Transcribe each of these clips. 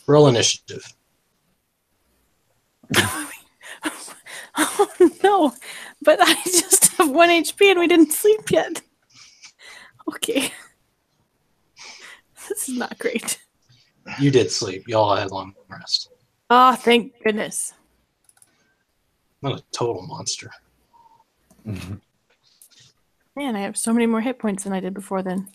Roll initiative. Oh no, but I just have 1 HP and we didn't sleep yet. Okay. This is not great. You did sleep. Y'all had long rest. Oh, thank goodness. Not a total monster. Man, I have so many more hit points than I did before then.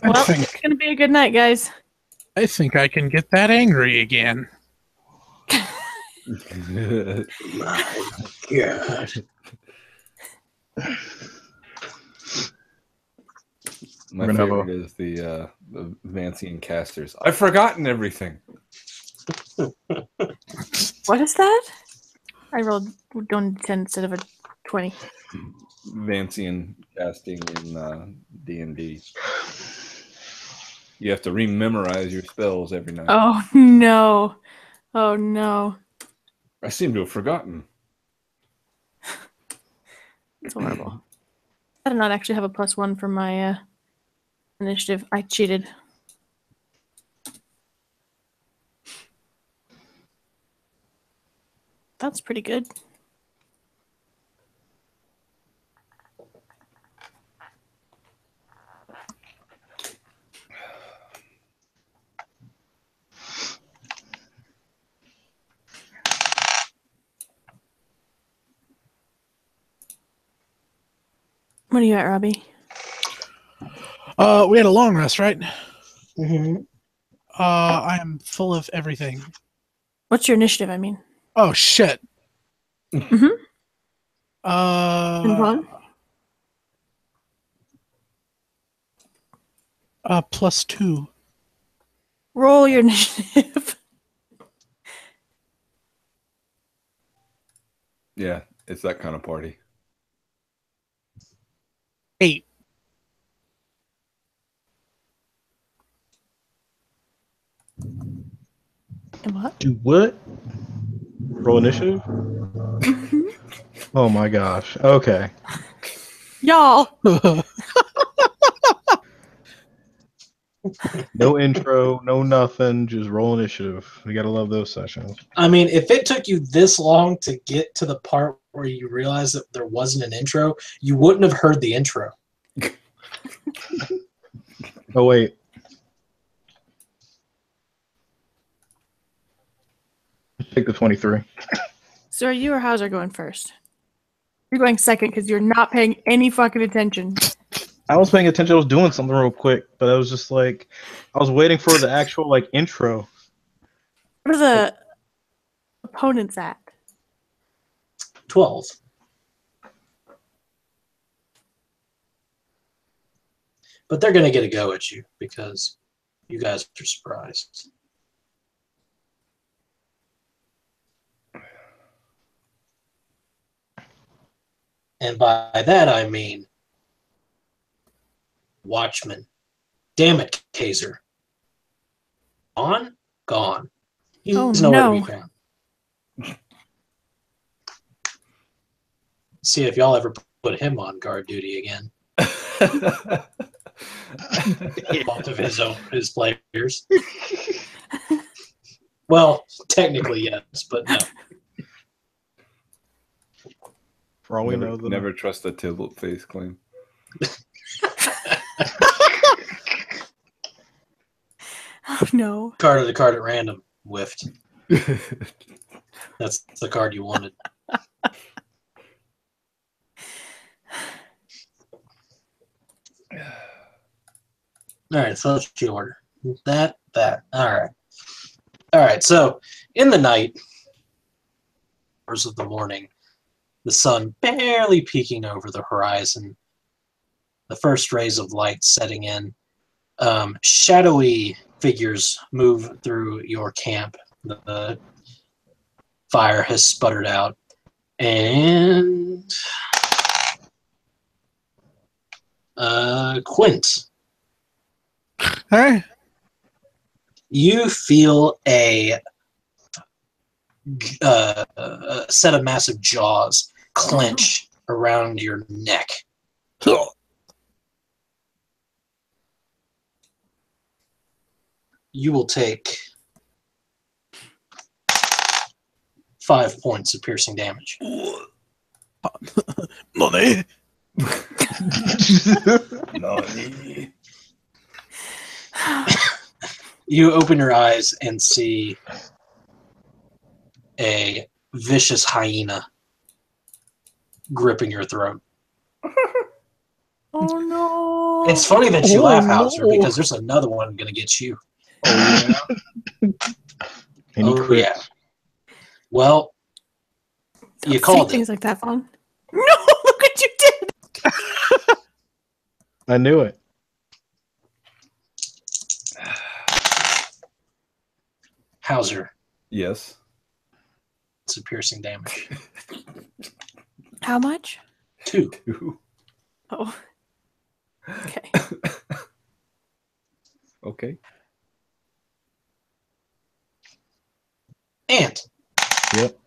Well, it's going to be a good night, guys. I think I can get that angry again. My God. My favorite is the Vancian casters. I've forgotten everything. What is that? I rolled 1d10 instead of a 20. Vancian casting in D&D. You have to rememorize your spells every night. Oh, no. Oh, no. I seem to have forgotten. It's horrible. I did not actually have a +1 for my initiative. I cheated. That's pretty good. What are you at, Robbie? We had a long rest, right? Mm-hmm. I am full of everything. What's your initiative, I mean? Oh, shit. Mm-hmm. Uh, +2. Roll your initiative. Yeah, it's that kind of party. 8. And what? Do what? Roll initiative? Oh my gosh. Okay. Y'all. No intro, no nothing, just roll initiative. We gotta love those sessions. I mean, if it took you this long to get to the part where you realized that there wasn't an intro, you wouldn't have heard the intro. Oh wait. Take the 23. So are you or Hauser going first? You're going second because you're not paying any fucking attention. I was paying attention, I was doing something real quick, but I was just like I was waiting for the actual like intro. What are the opponents at? 12. But they're going to get a go at you because you guys are surprised. And by that I mean Watchman. Damn it, Kazer. Gone. He's Oh, nowhere no. to be found. See if y'all ever put him on guard duty again. Fault of his players. Well, technically yes, but no. For all we Never, know, the never trust a tilt face claim. Oh, no. Card of the card at random. Whiffed. That's the card you wanted. All right, so let's see order. That. All right, so in the night, hours of the morning, the sun barely peeking over the horizon, the first rays of light setting in, shadowy figures move through your camp. The fire has sputtered out, and Quint, Hey. you feel a set of massive jaws clench around your neck. you will take 5 points of piercing damage. Money. Nani? You open your eyes and see a vicious hyena gripping your throat. Oh no! It's funny that you Oh, laugh, Hauser, no. because there's another one going to get you. Oh, yeah. Any Oh, crits? yeah. Well, you Don't called say it. things like that, Vaughn. No, look what you did. I knew it. Hauser, Yes. it's a piercing damage. How much? 2. Oh. Okay. Okay. And Yep.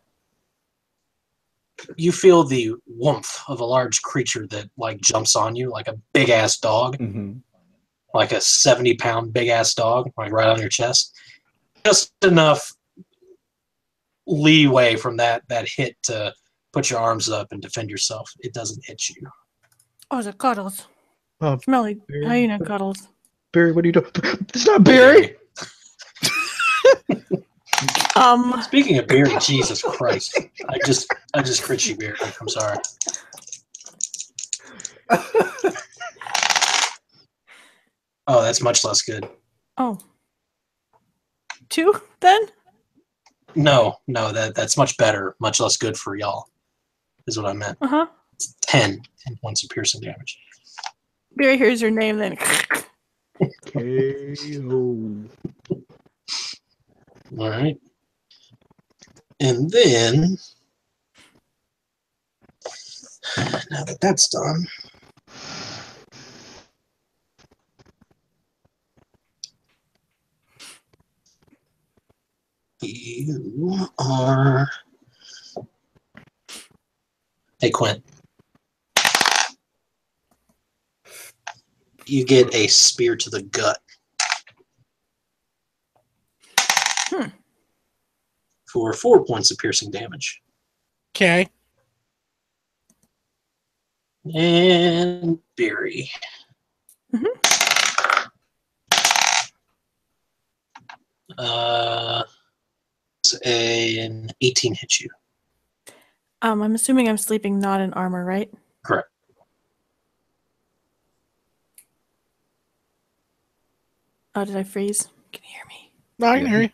you feel the warmth of a large creature that like jumps on you like a big ass dog, Mm-hmm. like a 70-pound big ass dog, like right on your chest. Just enough leeway from that hit to put your arms up and defend yourself. It doesn't hit you. Oh, the cuddles. Oh, Smelly Barry. hyena cuddles. Barry, what are you doing? It's not Barry. Speaking of Biri, Jesus Christ. I just crit you, Biri. I'm sorry. Oh, that's much less good. Oh. 2 then? No, that's much better, much less good for y'all, is what I meant. Uh-huh. 10 points of piercing damage. Barry hears your name then. KO. All right. And then, now that that's done, you are... Hey, Quint. You get a spear to the gut. For 4 points of piercing damage. Okay. And Biri. An 18 hits you. I'm assuming I'm sleeping not in armor, right? Correct. Oh, did I freeze? Can you hear me? No, I can hear you.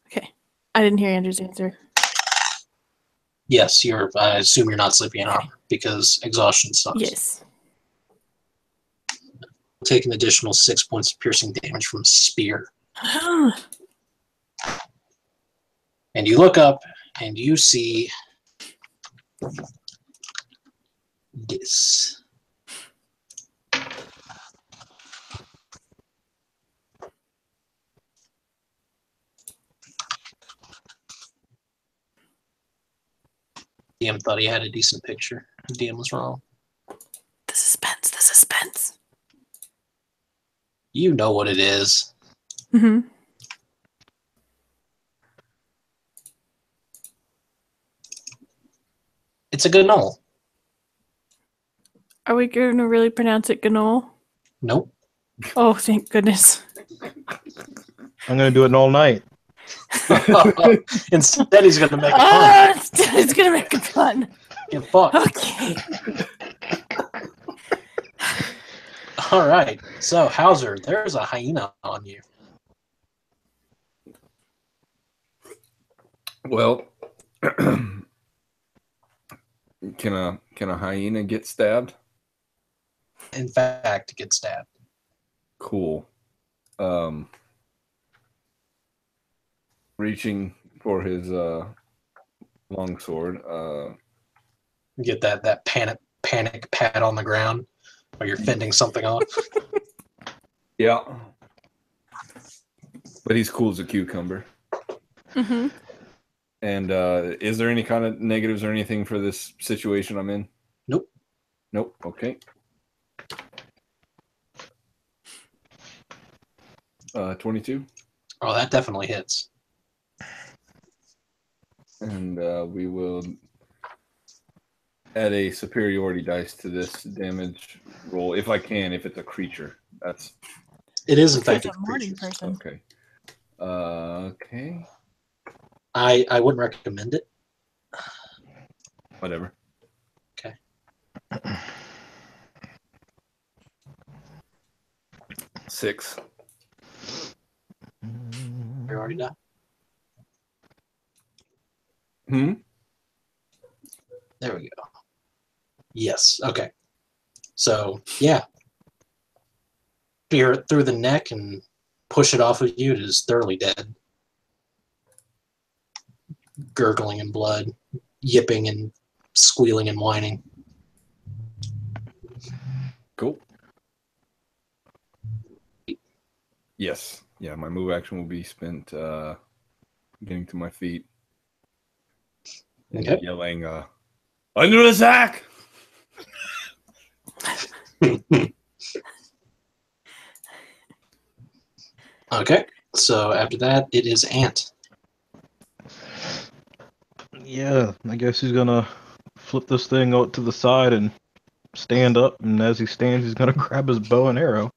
Okay. I didn't hear Andrew's answer. Yes, I assume you're not sleeping in armor because exhaustion sucks. Yes. Take an additional 6 points of piercing damage from spear. And you look up and you see this. DM thought he had a decent picture. DM was wrong. The suspense, the suspense. You know what it is. Mm-hmm. It's a gnoll. Are we going to really pronounce it gnoll? Nope. Oh, thank goodness. I'm gonna do it all night. Instead, he's going to make a pun. It's going to make a pun. Get fucked. Okay. All right. So, Hauser, there's a hyena on you. Well, can a hyena get stabbed? In fact, get stabbed. Cool. Reaching for his longsword. You get that panic pat on the ground while you're fending something off. Yeah. But he's cool as a cucumber. Mm-hmm. And is there any kind of negatives or anything for this situation I'm in? Nope. Nope. Okay. 22. Oh, that definitely hits. And we will add a superiority dice to this damage roll if I can. If it's a creature, It is in If it's fact a a morning creature. person. okay. Okay. I wouldn't recommend it. Whatever. Okay. Six. You already done. There we go. Yes. Okay. So yeah, spear it through the neck and push it off of you. It is thoroughly dead, gurgling in blood, yipping and squealing and whining. Cool. Yes. Yeah, my move action will be spent getting to my feet and Okay. yelling, under attack! Okay. So after that, it is Ant. Yeah, I guess he's gonna flip this thing out to the side and stand up, and as he stands, he's gonna grab his bow and arrow,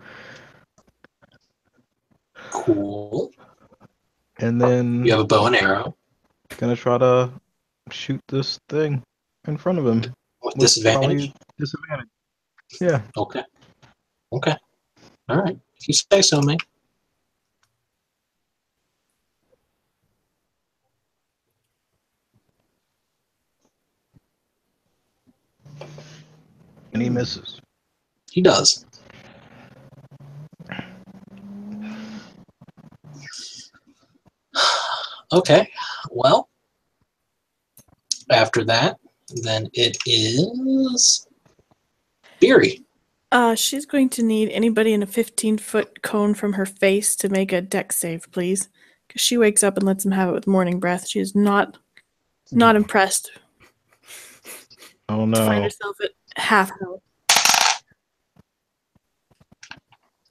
Cool. and then You have a bow and arrow gonna try to shoot this thing in front of him with with disadvantage. probably disadvantage. Yeah. Okay. Okay. All right. If you say so, mate. And he misses. He does. Okay. Well, after that, then it is Biri. She's going to need anybody in a 15-foot cone from her face to make a deck save, please. Because she wakes up and lets him have it with morning breath. She is not impressed Oh to find no. herself at half health.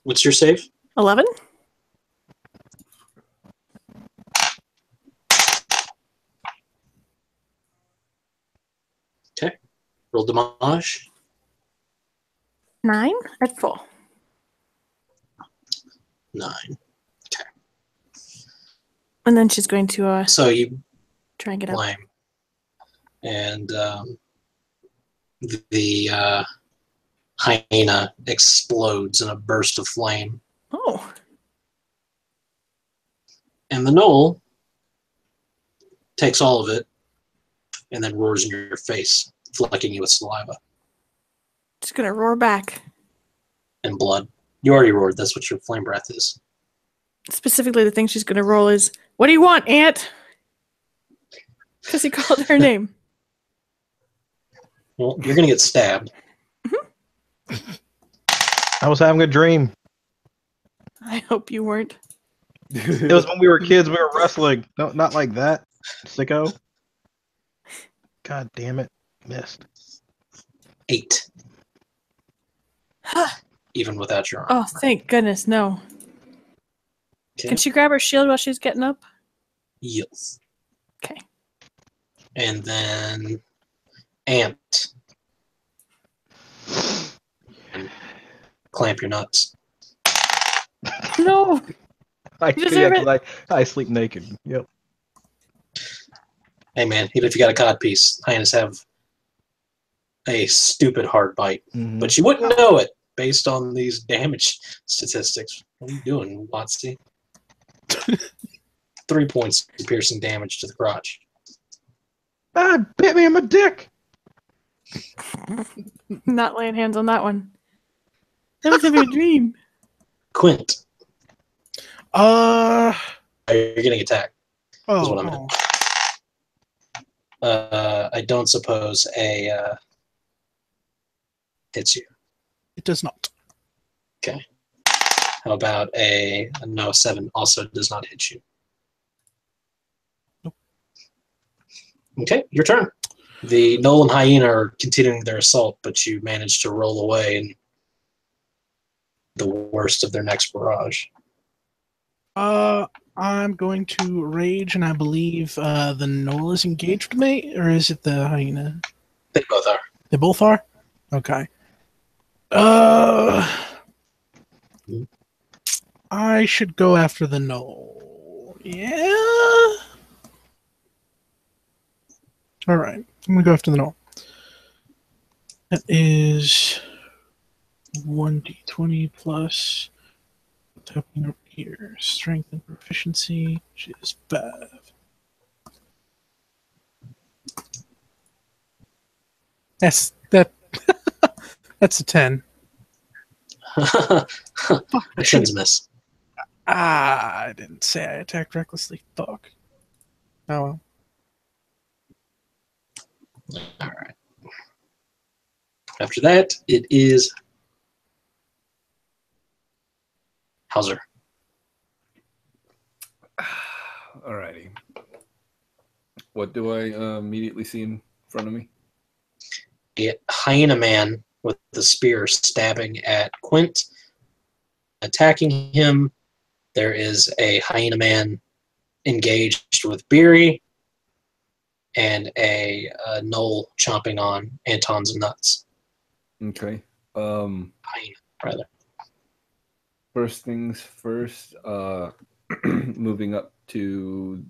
What's your save? 11? Okay. Roll damage. 9 at full. 9. And then she's going to So you try and get up. flame. And the hyena explodes in a burst of flame. Oh, And the gnoll takes all of it and then roars in your face, flecking you with saliva just going to roar back. and blood. You already roared. That's what your flame breath is. Specifically, the thing she's going to roll is, "What do you want, Aunt?" Because he called her name. Well, you're going to get stabbed. I was having a dream. I hope you weren't. It was when we were kids, we were wrestling. No, not like that, sicko. God damn it. Missed. 8. Even without your arm. Oh, thank goodness, no. Okay. Can she grab her shield while she's getting up? Yes. Okay. And then Ant. And clamp your nuts. No. I, You deserve yeah, 'cause I sleep naked. Yep. Hey man, even if you got a cod piece, hyenas have a stupid hard bite. Mhm. But you wouldn't know it based on these damage statistics. What are you doing, Watsy? 3 points of piercing damage to the crotch. Ah, bit me in my dick. Not laying hands on that one. That was having a dream. Quint, Uh you're getting attacked. Is what I oh, meant. I don't suppose a hits you. it does not. How about a no 7 also does not hit you? Nope. Okay, your turn. The gnoll and hyena are continuing their assault, but you manage to roll away in the worst of their next barrage. I'm going to rage, and I believe the gnoll is engaged with me, or is it the hyena? They both are. They both are? Okay. I should go after the gnoll. Yeah? Alright, I'm going to go after the gnoll. That is 1d20 plus tapping up here. Strength and proficiency, which is 5. That's a 10. A 10's miss. I didn't say I attacked recklessly. Fuck. Oh well. All right. After that, it is Hauser. Alrighty. What do I immediately see in front of me? A hyena man with the spear stabbing at Quint, attacking him. There is a hyena man engaged with Biri, and a gnoll chomping on Anton's nuts. Okay. Hyena, rather. First things first, moving up to,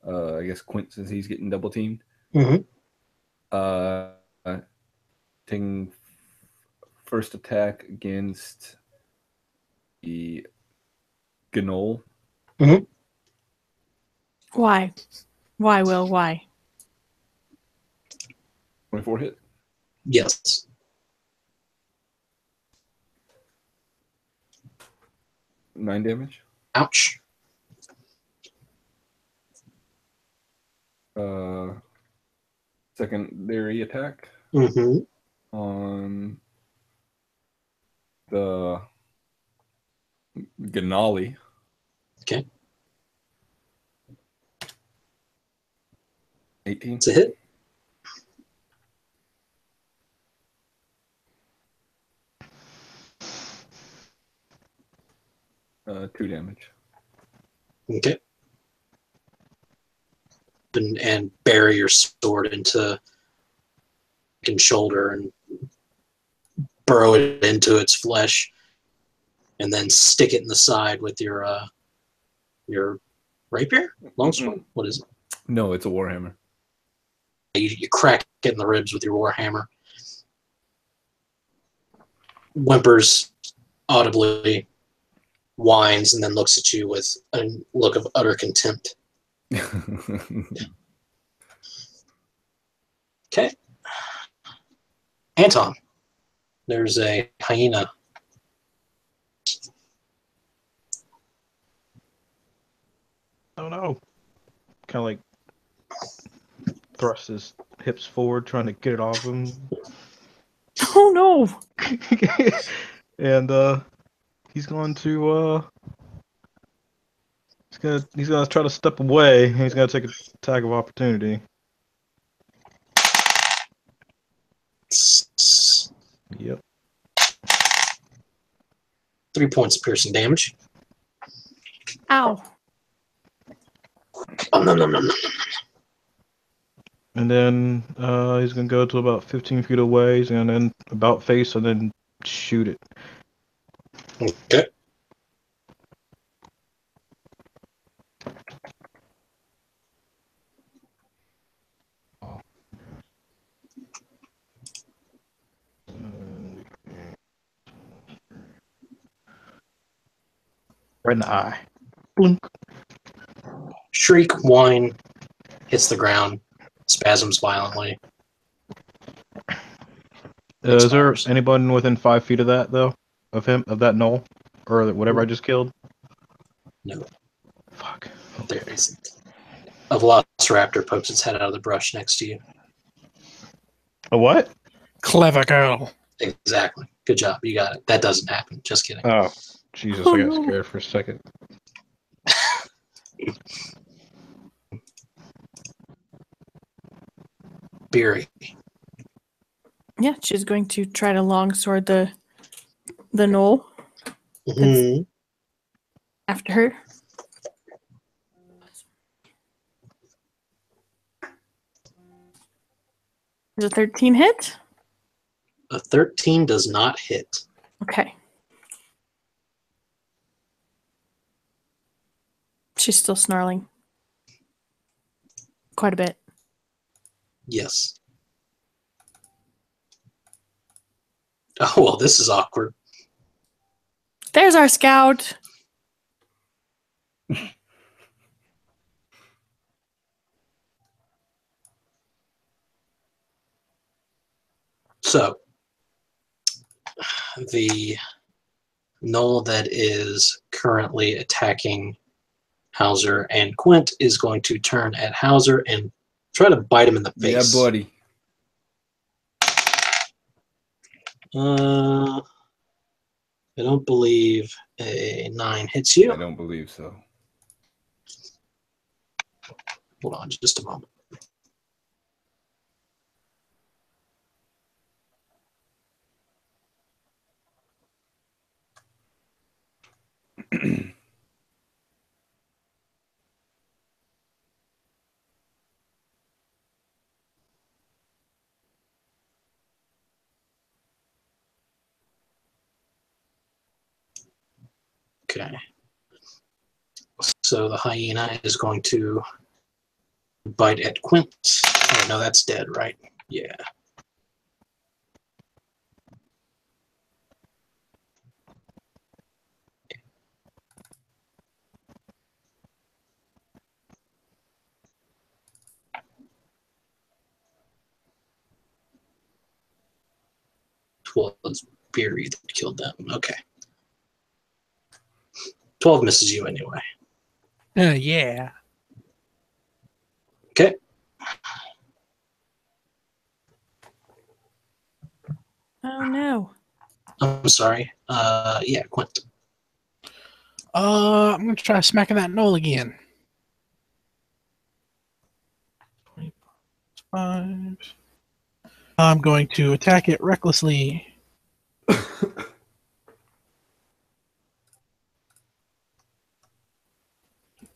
I guess, Quint, since he's getting double teamed. Mm-hmm. Taking first attack against the gnoll. Mm-hmm. Why? Why, Will? Why? 24 hit. Yes. Nine damage. Ouch. Secondary attack Mm-hmm. on the gnolly. Okay. 18. It's a hit. Two damage. Okay. And bury your sword into his shoulder and burrow it into its flesh, and then stick it in the side with your rapier? Longsword? What is it? No, it's a warhammer. You crack it in the ribs with your warhammer. Whimpers audibly, whines, and then looks at you with a look of utter contempt. Okay. Anton. There's a hyena. Oh no. Kind of like thrust his hips forward, trying to get it off him. Oh no! And he's going to he's gonna try to step away, and he's gonna take an attack of opportunity. Yep. 3 points of piercing damage. Ow! Oh, no. And then he's gonna go to about 15 feet away. He's gonna then about face and then shoot it. Okay. Right in the eye. Blink. Shriek, whine, hits the ground, spasms violently. Is there Expires. anyone within 5 feet of that though? Of that gnoll? Or whatever I just killed? No, Fuck. there isn't. A velociraptor pokes its head out of the brush next to you. A what? Clever girl. Exactly. Good job. You got it. That doesn't happen. Just kidding. Oh, Jesus, Oh, I got no. scared for a second. Biri. Yeah, she's going to try to longsword the gnoll Mm-hmm. after her. Does a 13 hit? A 13 does not hit. Okay. She's still snarling. Quite a bit. Yes. Oh, well, this is awkward. There's our scout. So, the gnoll that is currently attacking Hauser and Quint is going to turn at Hauser and try to bite him in the face. Yeah, buddy. I don't believe a 9 hits you. I don't believe so. Hold on just a moment. Okay. So the hyena is going to bite at Quint. Oh, no, that's dead, right? Yeah. Well, it's Biri that killed them. Okay. 12 misses you anyway. Yeah. Okay. Oh no. I'm sorry. Yeah, Quint. I'm gonna try smacking that gnoll again. 25. I'm going to attack it recklessly.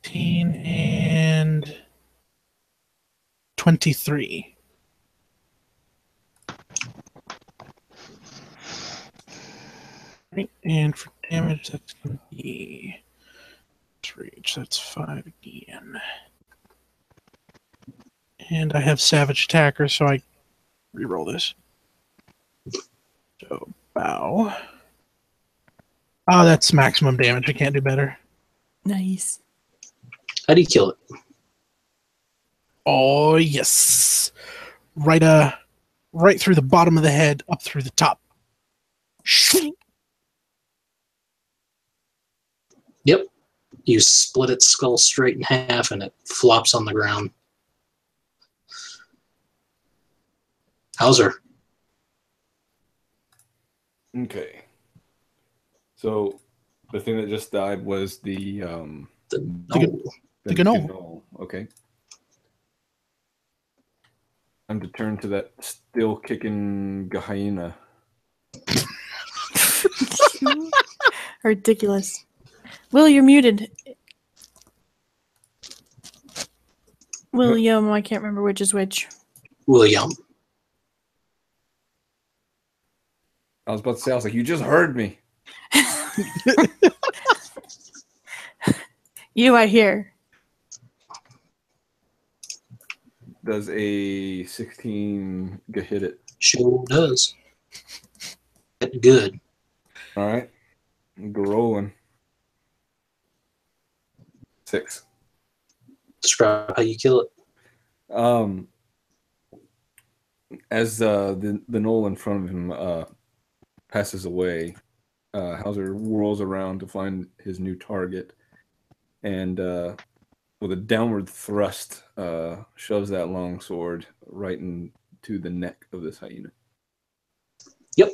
18 and 23. Right, and for damage, that's going to be reach. That's 5 again. And I have Savage Attacker, so I reroll this. So, bow. Oh, that's maximum damage. I can't do better. Nice. How do you kill it? Oh, yes. Right through the bottom of the head, up through the top. Yep. You split its skull straight in half and it flops on the ground. Hauser. Okay. So the thing that just died was the The The gnoll. gnoll. Okay. Time to turn to that still kicking hyena. Ridiculous. Will, you're muted. William, I can't remember which is which. William. I was about to say, I was like, you just heard me. You, I hear. Does a 16 hit it? Sure does. Good. All right. Go rolling. 6. Describe how you kill it. As the gnoll in front of him passes away, Hauser whirls around to find his new target, and with a downward thrust, shoves that long sword right into the neck of this hyena. Yep.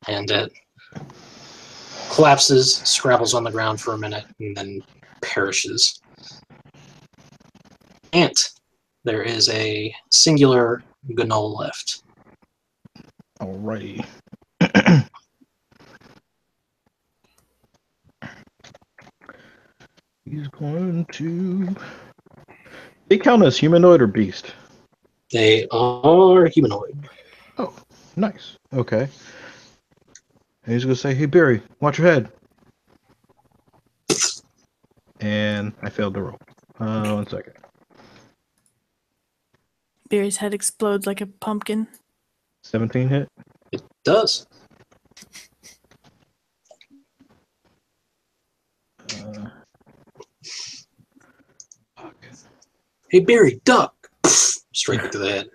And it collapses, scrabbles on the ground for a minute, and then perishes. Ant. There is a singular gnoll left. Alrighty. He's going to. They count as humanoid or beast? They are humanoid. Oh, nice. Okay. And he's gonna say, "Hey, Biri, watch your head." And I failed the roll. 1 second. Biri's head explodes like a pumpkin. 17 hit. It does. Fuck. Hey, Barry, duck! Straight to the head.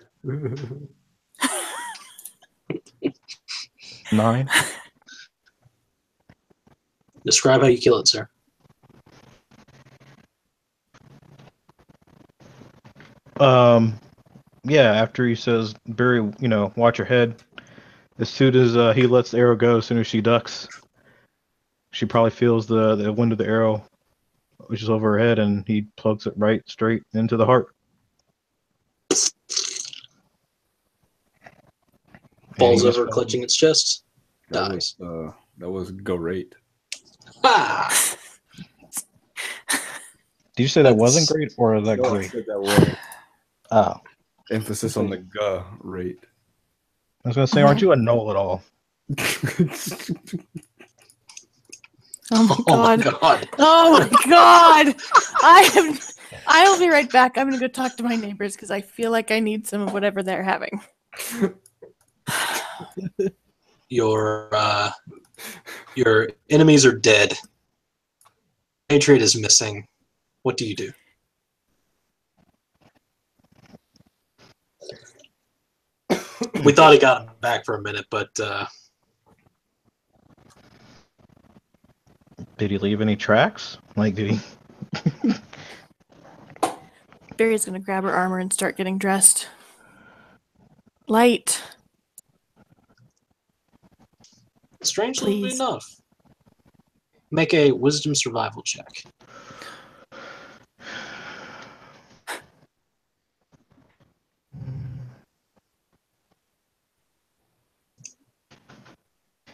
9. Describe how you kill it, sir. Yeah, after he says, "Barry, watch your head." As soon as he lets the arrow go, as soon as she ducks, she probably feels the wind of the arrow, which is over her head, and he plugs it right straight into the heart. Falls And he over, just clutching its chest. That Dies. was great. Ah! Did you say that wasn't great, or is that No, I great? said that was. Oh, Emphasis on the rate. I was gonna say, aren't you a gnoll at all? Oh my Oh my god. god. Oh my god. I'll be right back. I'm gonna go talk to my neighbors because I feel like I need some of whatever they're having. Your enemies are dead. Patriot is missing. What do you do? We thought he got him back for a minute, but Did he leave any tracks? Like, did he? Barry's gonna grab her armor and start getting dressed. Light. strangely Please. enough, make a wisdom survival check.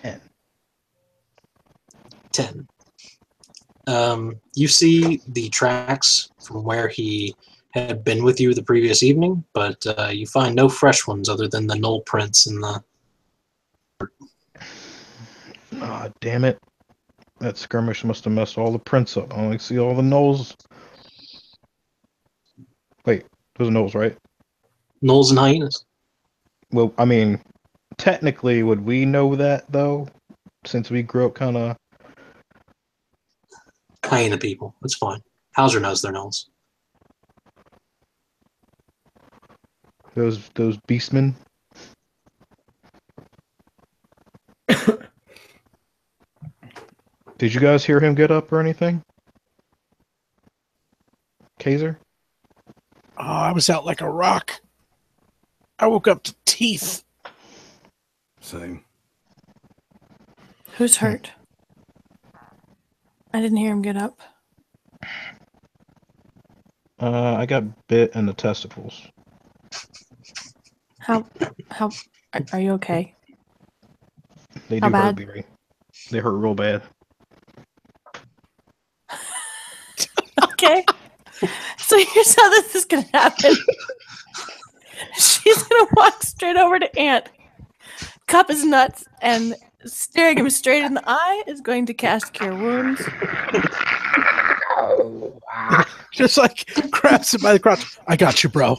Ten. 10. You see the tracks from where he had been with you the previous evening, but you find no fresh ones other than the gnoll prints and the... Ah, damn it! That skirmish must have messed all the prints up. I only see all the gnolls. Wait, those are gnolls, right? gnolls and hyenas. Well, I mean, technically, would we know that though? Since we grew up kind of. Hyena people. It's fine. Hauser knows they're gnolls. Those beastmen. Did you guys hear him get up or anything? Kazer? Oh, I was out like a rock. I woke up to teeth. Same. Who's hurt? I didn't hear him get up. I got bit in the testicles. How are you okay? They How do hurt, bad? Biri. They hurt real bad. Okay. So here's how this is gonna happen. She's gonna walk straight over to Ant, cup his nuts, and staring him straight in the eye is going to cast Cure Wounds. Just like grabs him by the crotch. I got you, bro.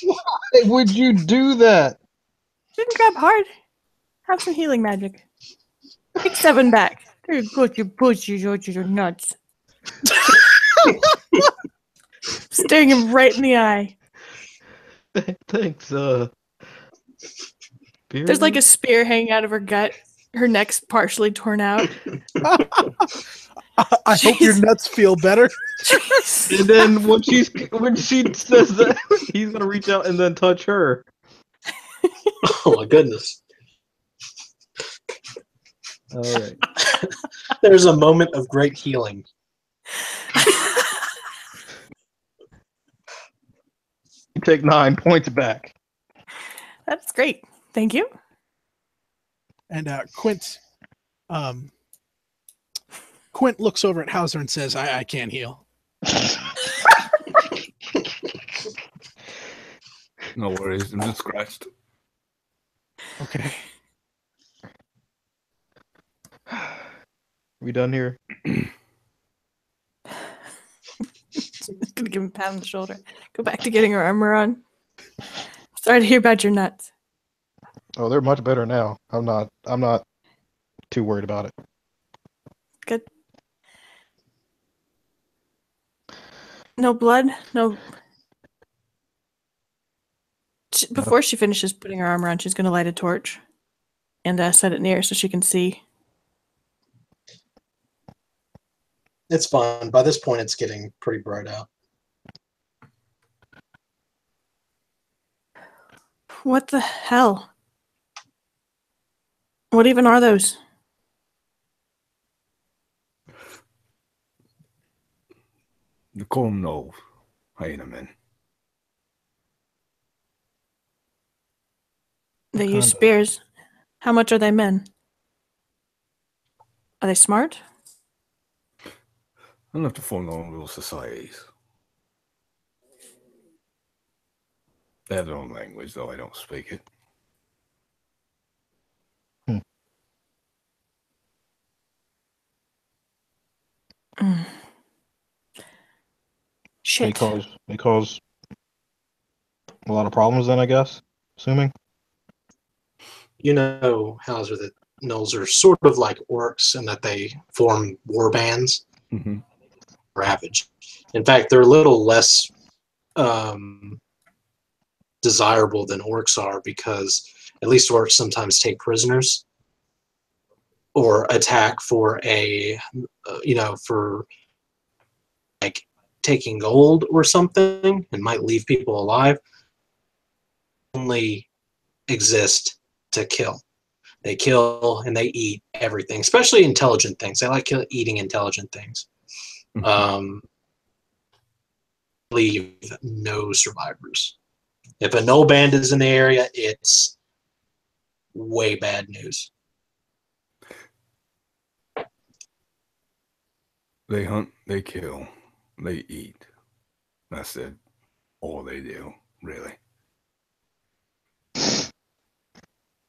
Why would you do that? Didn't grab hard. Have some healing magic. Take 7 back. There you go, you pussies, your nuts. Staring him right in the eye. Thanks, Biri. There's like a spear hanging out of her gut. Her neck's partially torn out. I hope your nuts feel better. And then when she says that, he's gonna reach out and then touch her. Oh my goodness. All right. There's a moment of great healing. You take 9 points back. That's great. Thank you. And Quint looks over at Hauser and says, I can't heal. No worries. I'm just scratched. Okay. We done here? Just gonna give him a pat on the shoulder. Go back to getting her armor on. Sorry to hear about your nuts. Oh, they're much better now. I'm not too worried about it. Good. No blood? No. Before she finishes putting her armor on, she's going to light a torch and set it near so she can see. It's fine. By this point, it's getting pretty bright out. What the hell? What even are those? The comb gnolls. Heineman. They use spears. How much are they men? Are they smart? Enough to form their own little societies. They have their own language, though I don't speak it. Mm. Shit. They cause a lot of problems then, I guess, assuming. You know, Hauser, that gnolls are sort of like orcs in that they form war bands. Mm-hmm. Ravage. In fact, they're a little less desirable than orcs are because at least orcs sometimes take prisoners or attack for for like taking gold or something and might leave people alive. Only exist to kill. They kill and they eat everything, especially intelligent things. They like eating intelligent things. Mm-hmm. Leave no survivors. If a gnoll band is in the area, it's way bad news. They hunt, they kill, they eat. That's it. All they do, really.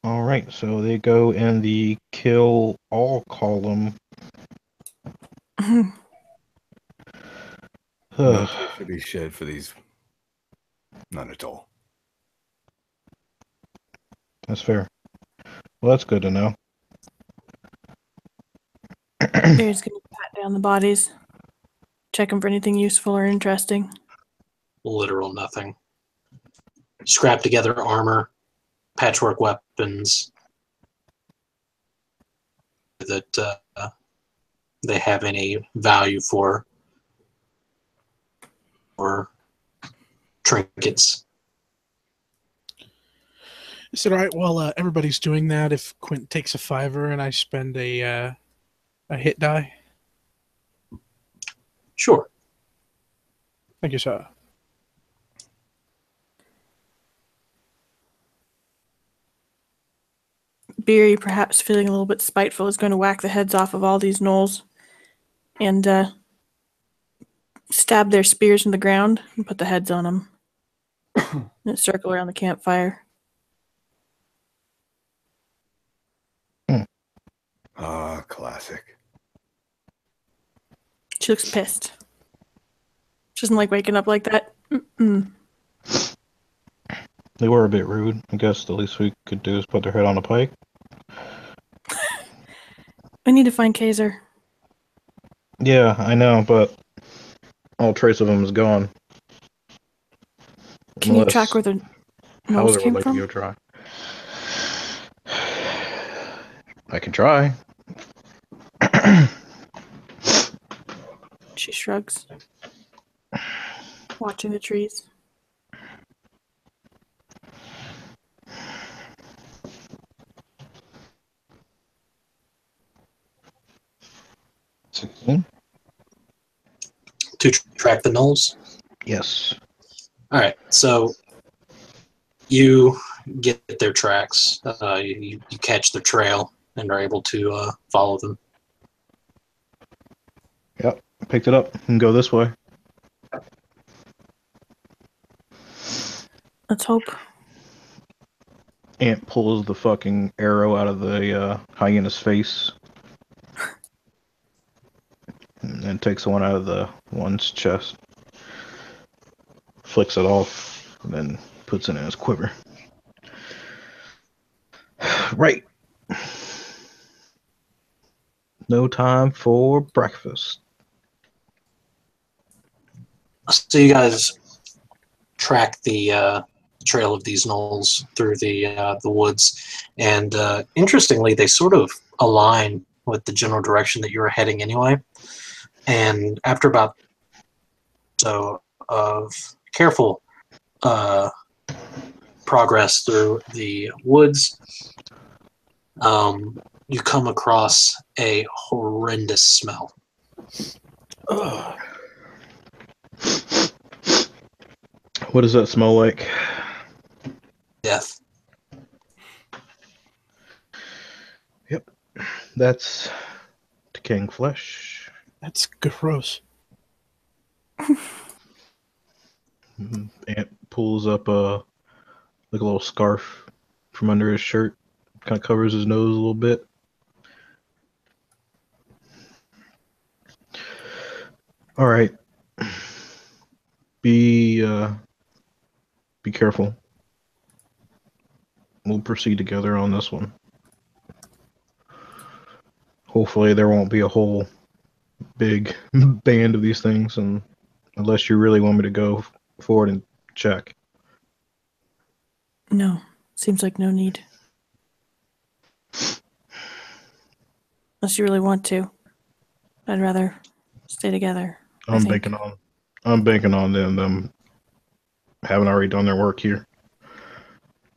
All right, so they go in the kill all column. No tears should be shed for these. None at all. That's fair. Well, that's good to know. They're just going to pat down the bodies, check them for anything useful or interesting. Literal nothing. Scrap together armor, patchwork weapons that they have any value for, or trinkets. Is it all right while everybody's doing that if Quint takes a $5 and I spend a hit die? Sure. Thank you, sir. Biri, perhaps feeling a little bit spiteful, is going to whack the heads off of all these gnolls and stab their spears in the ground and put the heads on them. And circle around the campfire. Classic. She looks pissed. She doesn't like waking up like that. Mm-mm. They were a bit rude. I guess the least we could do is put their head on a pike. I need to find Kazer. Yeah, I know, but all trace of them is gone. Can you track where the gnolls Hauser came would like from? to go try. I can try. She shrugs, watching the trees. To track the gnolls? Yes. All right, so you get their tracks. You catch their trail and are able to follow them. Yep. Picked it up and go this way. Let's hope. Ant pulls the fucking arrow out of the hyena's face. And then takes one out of the one's chest. Flicks it off. And then puts it in his quiver. Right. No time for breakfast. So you guys track the trail of these gnolls through the woods, and interestingly, they sort of align with the general direction that you were heading anyway. And after about so of careful progress through the woods, you come across a horrendous smell. Ugh. What does that smell like? Death. Yep. That's decaying flesh. That's gross. Ant pulls up like a little scarf from under his shirt. Kind of covers his nose a little bit. All right. Be careful. We'll proceed together on this one. Hopefully there won't be a whole big band of these things, and unless you really want me to go forward and check. No. Seems like no need. Unless you really want to. I'd rather stay together. I'm banking on them haven't already done their work here.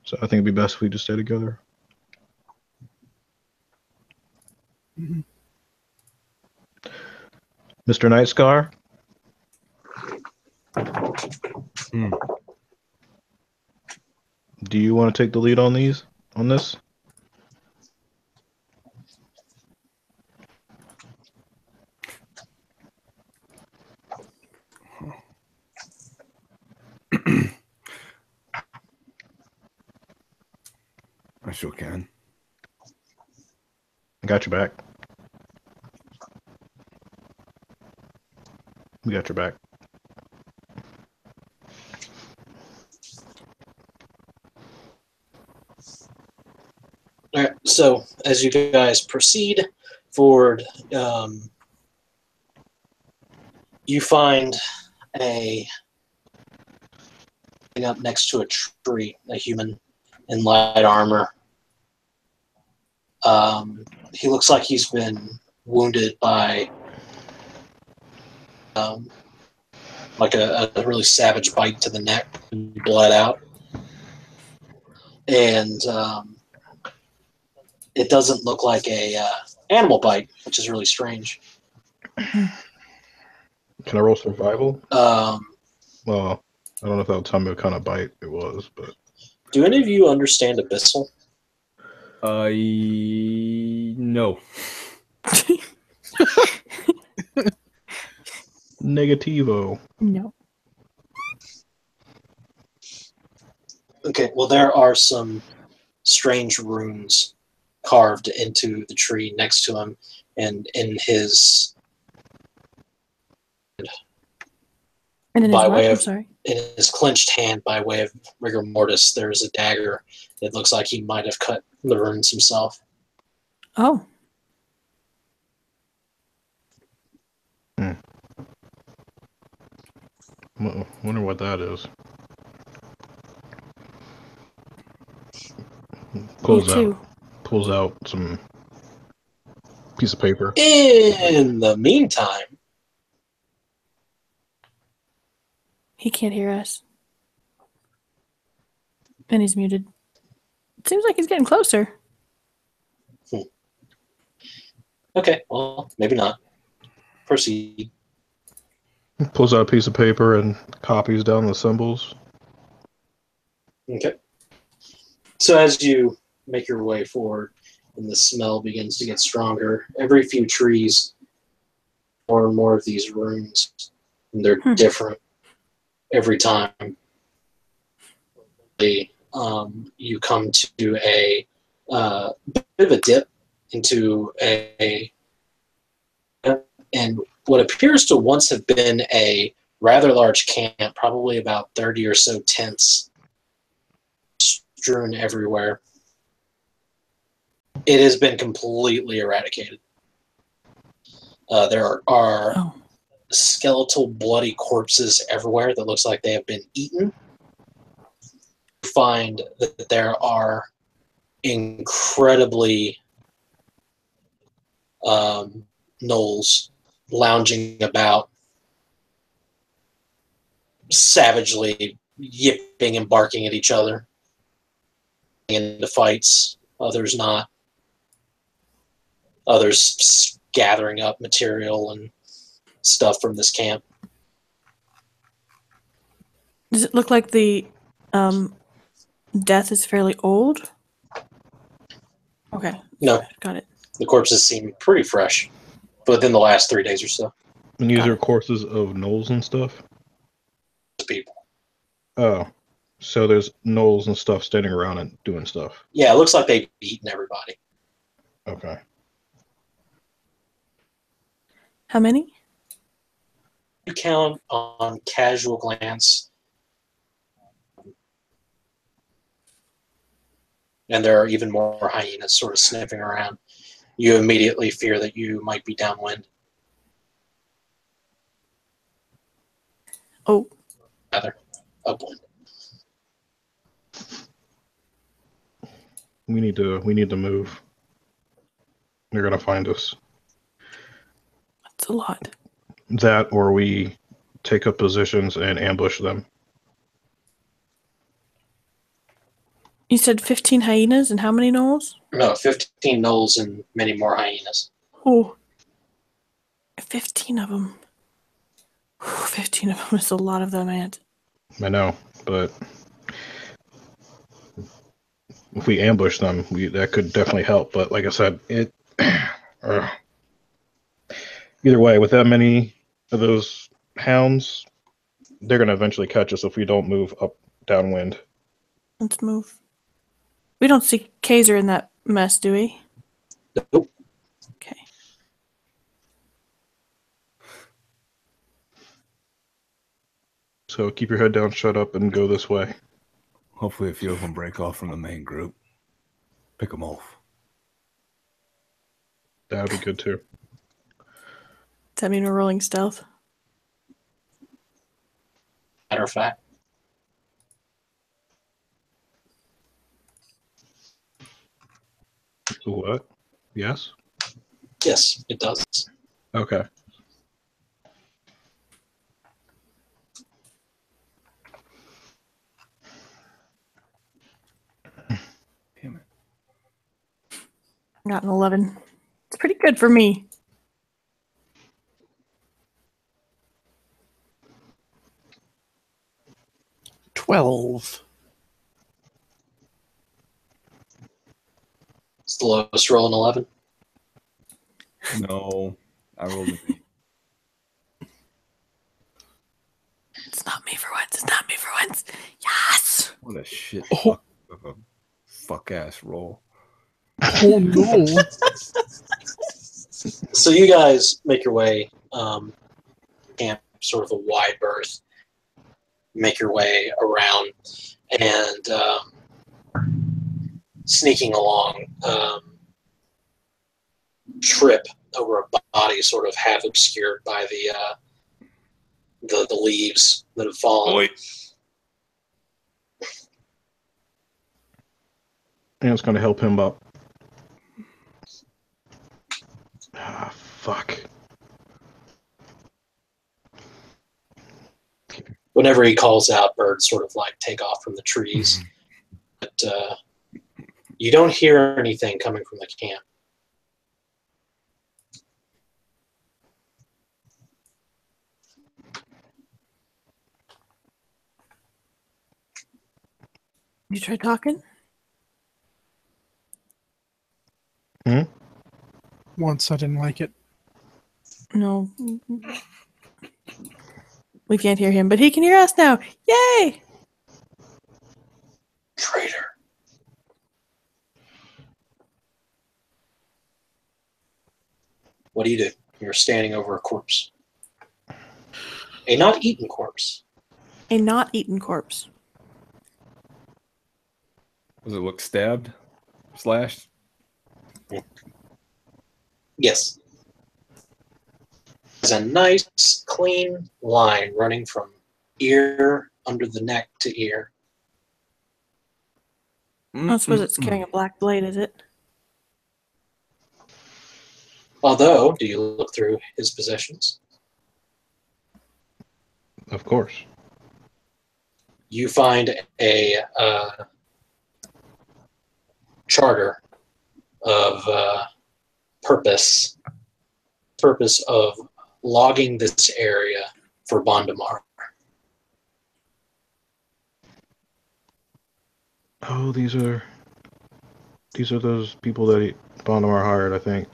So I think it'd be best if we just stay together. Mhm. Mr. Nightscar? Do you want to take the lead on this? I sure can. I got your back. We got your back. All right, so as you guys proceed forward, you find up next to a tree, a human in light armor. He looks like he's been wounded by like a really savage bite to the neck and bled out. And it doesn't look like a animal bite, which is really strange. Can I roll survival? Well, I don't know if that'll tell me what kind of bite it was, but... Do any of you understand Abyssal? No. Negativo. No. Okay, well, there are some strange runes carved into the tree next to him, and in his And in his by what? way I'm of sorry. in his clenched hand, by way of rigor mortis, there's a dagger. It looks like he might have cut the runes himself. Oh. Wonder what that is. Pulls out some piece of paper. In the meantime, He can't hear us. And he's muted. It seems like he's getting closer. okay, well, maybe not. Proceed. Pulls out a piece of paper and copies down the symbols. Okay. So as you make your way forward and the smell begins to get stronger, every few trees, more and more of these runes, and they're different every time. you come to a bit of a dip into and what appears to once have been a rather large camp, probably about 30 or so tents strewn everywhere. It has been completely eradicated. There are skeletal, bloody corpses everywhere that looks like they have been eaten. You find that there are incredibly gnolls lounging about, savagely yipping and barking at each other, into fights. Others not. Others gathering up material and stuff from this camp. Does it look like the death is fairly old? Okay. No. Got it. The corpses seem pretty fresh within the last 3 days or so. And these are courses of gnolls and stuff? People. Oh. So there's gnolls and stuff standing around and doing stuff. Yeah, it looks like they've eaten everybody. Okay. How many? You count on casual glance, and there are even more hyenas sort of sniffing around. You immediately fear that you might be downwind. Oh. Rather, upwind. We need to move. They're gonna find us. That's a lot. That, or we take up positions and ambush them. You said 15 hyenas and how many gnolls? No, 15 gnolls and many more hyenas. Oh. 15 of them. 15 of them is a lot of them, Ant. I know, but if we ambush them, that could definitely help. But like I said, either way, with that many of those hounds, they're going to eventually catch us if we don't move up downwind. Let's move. We don't see Kazer in that mess, do we? Nope. Okay. So keep your head down, shut up, and go this way. Hopefully a few of them break off from the main group. Pick them off. That would be good too. Does that mean we're rolling stealth? Matter of fact. What? Yes? Yes, it does. Okay. Damn it. I got an 11. It's pretty good for me. $12. It's the lowest roll in 11. No, I rolled an 8. It's not me for once. It's not me for once. Yes! What a shit Oh. fuck of a fuck ass roll. Oh no. So you guys make your way, camp, sort of a wide berth, make your way around, and sneaking along, trip over a body sort of half obscured by the leaves that have fallen. Oi. And it's going to help him up. Ah, fuck. Whenever he calls out, birds sort of like take off from the trees. But you don't hear anything coming from the camp. You try talking? Once I didn't like it. No. We can't hear him, but he can hear us now. Yay! What do you do? You're standing over a corpse. A not eaten corpse. A not eaten corpse. Does it look stabbed? Slashed? Yes. There's a nice, clean line running from ear under the neck to ear. I don't suppose it's carrying a black blade, is it? Although, do you look through his possessions? Of course. You find a charter of purpose of logging this area for Bondamar. Oh, these are those people that Bondamar hired, I think.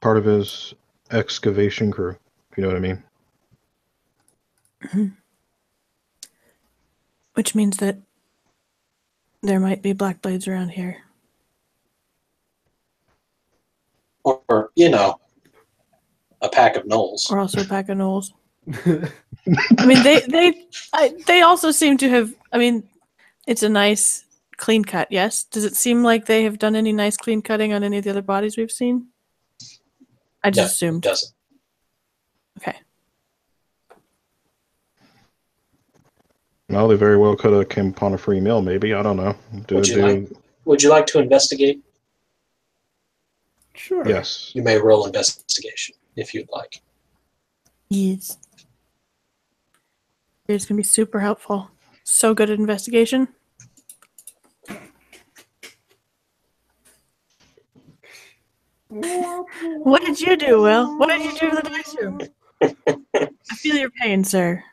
Part of his excavation crew, if you know what I mean. Which means that there might be Blackblades around here. Or, a pack of gnolls. Or also a pack of gnolls. I mean, they also seem to have. I mean, it's a nice clean cut. Yes. Does it seem like they have done any nice clean cutting on any of the other bodies we've seen? I just assumed. It doesn't. Okay. Well, they very well could have came upon a free meal, maybe. I don't know. Would you like to investigate? Sure. Yes. You may roll investigation if you'd like. Yes. It's gonna be super helpful. So good at investigation. What did you do, Will? What did you do to the dice room? I feel your pain, sir.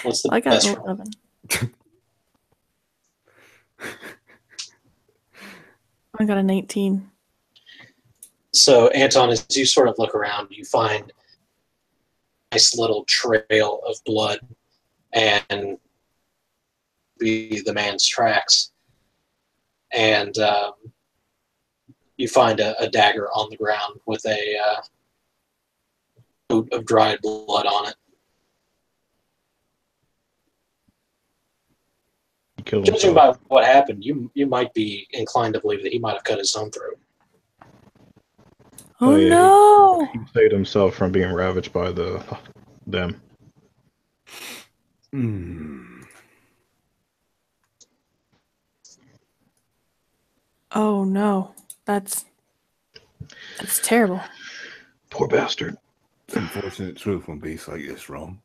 What's the I got best an roll? 11. I got a 19. So, Anton, as you sort of look around, you find a nice little trail of blood and be the man's tracks. And you find a dagger on the ground with a coat of dried blood on it. He killed Judging himself. by what happened, you might be inclined to believe that he might have cut his own throat. Oh, yeah, no! He saved himself from being ravaged by them. Oh no. That's terrible. Poor bastard. It's unfortunate truth when beasts like this roam.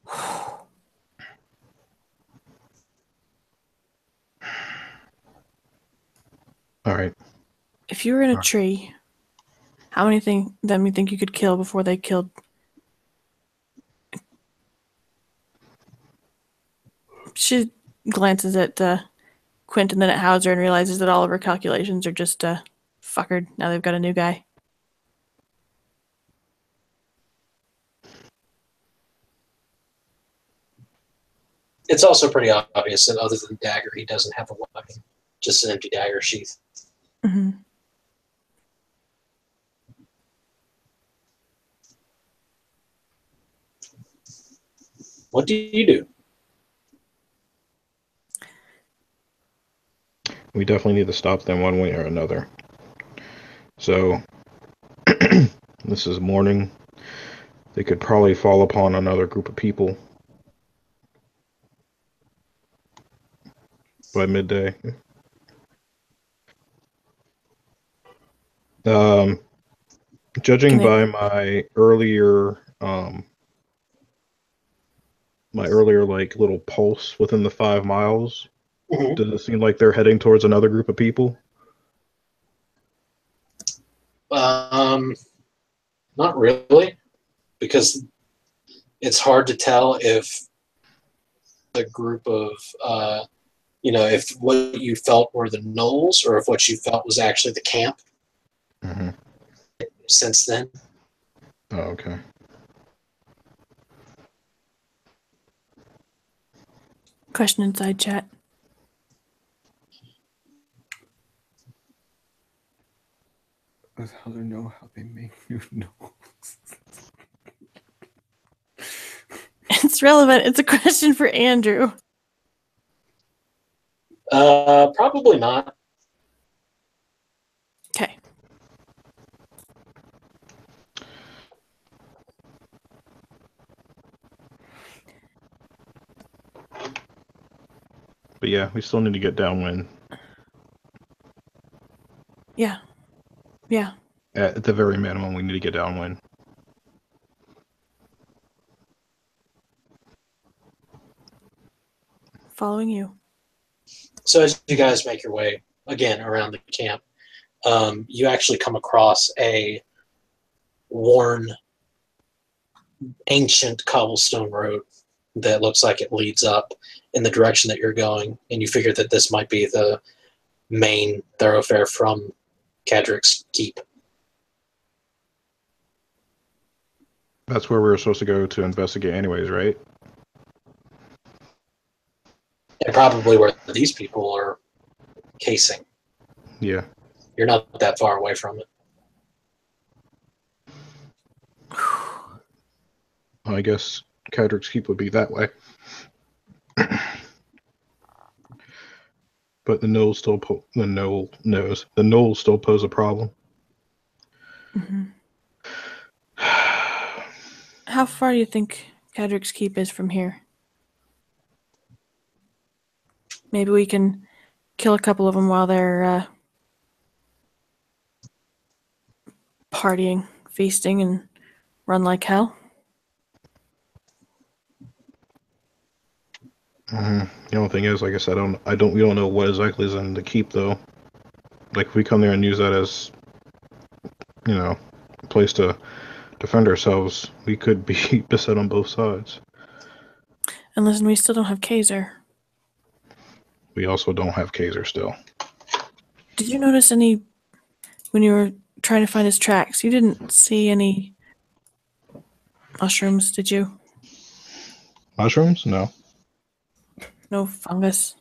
All right. If you were in a tree, how many them you think you could kill before they killed? She glances at Quint and then at Hauser and realizes that all of her calculations are just fuckered. Now they've got a new guy. It's also pretty obvious that other than dagger, he doesn't have a weapon, just an empty dagger sheath. Mm-hmm. What do you do? We definitely need to stop them one way or another. So, this is morning. They could probably fall upon another group of people by midday. Judging by my earlier like little pulse within the 5 miles, does it seem like they're heading towards another group of people? Not really, because it's hard to tell if the group of, if what you felt were the gnolls or if what you felt was actually the camp. Mm-hmm. Since then. Oh, okay. Question inside chat. Does Hauser know how they make new gnolls? It's relevant. It's a question for Andrew. Probably not. Okay. But yeah, we still need to get downwind. Yeah. Yeah. At the very minimum, we need to get downwind. Following you. So as you guys make your way again around the camp, you actually come across a worn, ancient cobblestone road that looks like it leads up in the direction that you're going, and you figure that this might be the main thoroughfare from Kadric's keep. That's where we were supposed to go to investigate anyways, right? And probably where these people are casing. Yeah. You're not that far away from it. I guess Kadric's keep would be that way. But the gnolls still the gnolls still pose a problem. Mm-hmm. How far do you think Kadric's keep is from here? Maybe we can kill a couple of them while they're partying, feasting, and run like hell. The only thing is, like I said, we don't know what exactly is in the keep though. Like if we come there and use that as, a place to defend ourselves, we could be beset on both sides. And listen, we still don't have Kazer. We also don't have Kazer still. Did you notice any, when you were trying to find his tracks, you didn't see any mushrooms, did you? Mushrooms? No. No fungus.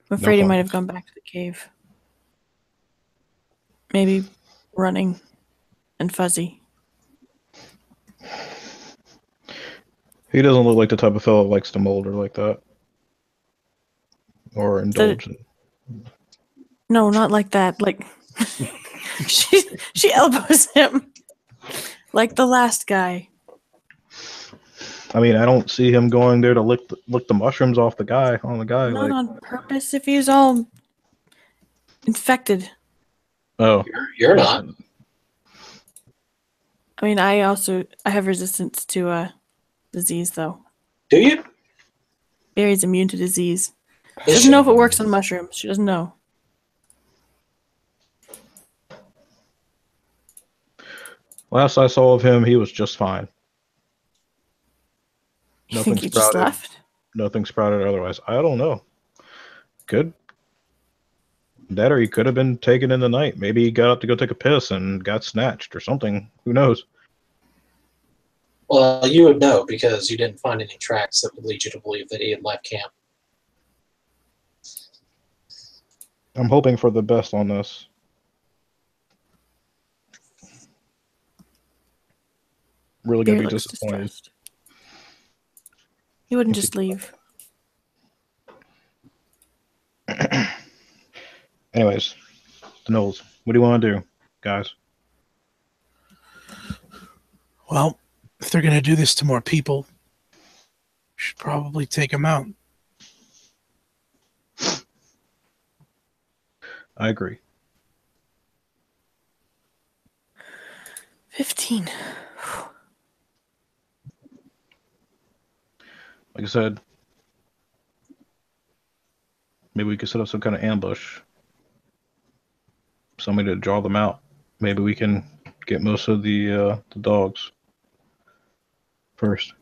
I'm afraid he might have gone back to the cave. Maybe running and fuzzy. He doesn't look like the type of fellow that likes to molder like that. Or indulge. No, not like that. Like she elbows him like the last guy. I mean, I don't see him going there to lick the mushrooms off the guy. Not on purpose. If he's all infected. Oh, you're not. I mean, I have resistance to disease, though. Do you? Biri's immune to disease. She doesn't know if it works on mushrooms. She doesn't know. Last I saw of him, he was just fine. You think he just left? Nothing sprouted otherwise. I don't know. Could. That or he could have been taken in the night. Maybe he got up to go take a piss and got snatched or something. Who knows? Well, you would know because you didn't find any tracks that would lead you to believe that he had left camp. I'm hoping for the best on this. Really gonna be disappointed. Distressed. He wouldn't just leave. Anyways, the gnolls. What do you want to do, guys? Well, if they're going to do this to more people, we should probably take them out. I agree. 15. Like I said, maybe we could set up some kind of ambush. Somebody to draw them out. Maybe we can get most of the dogs first.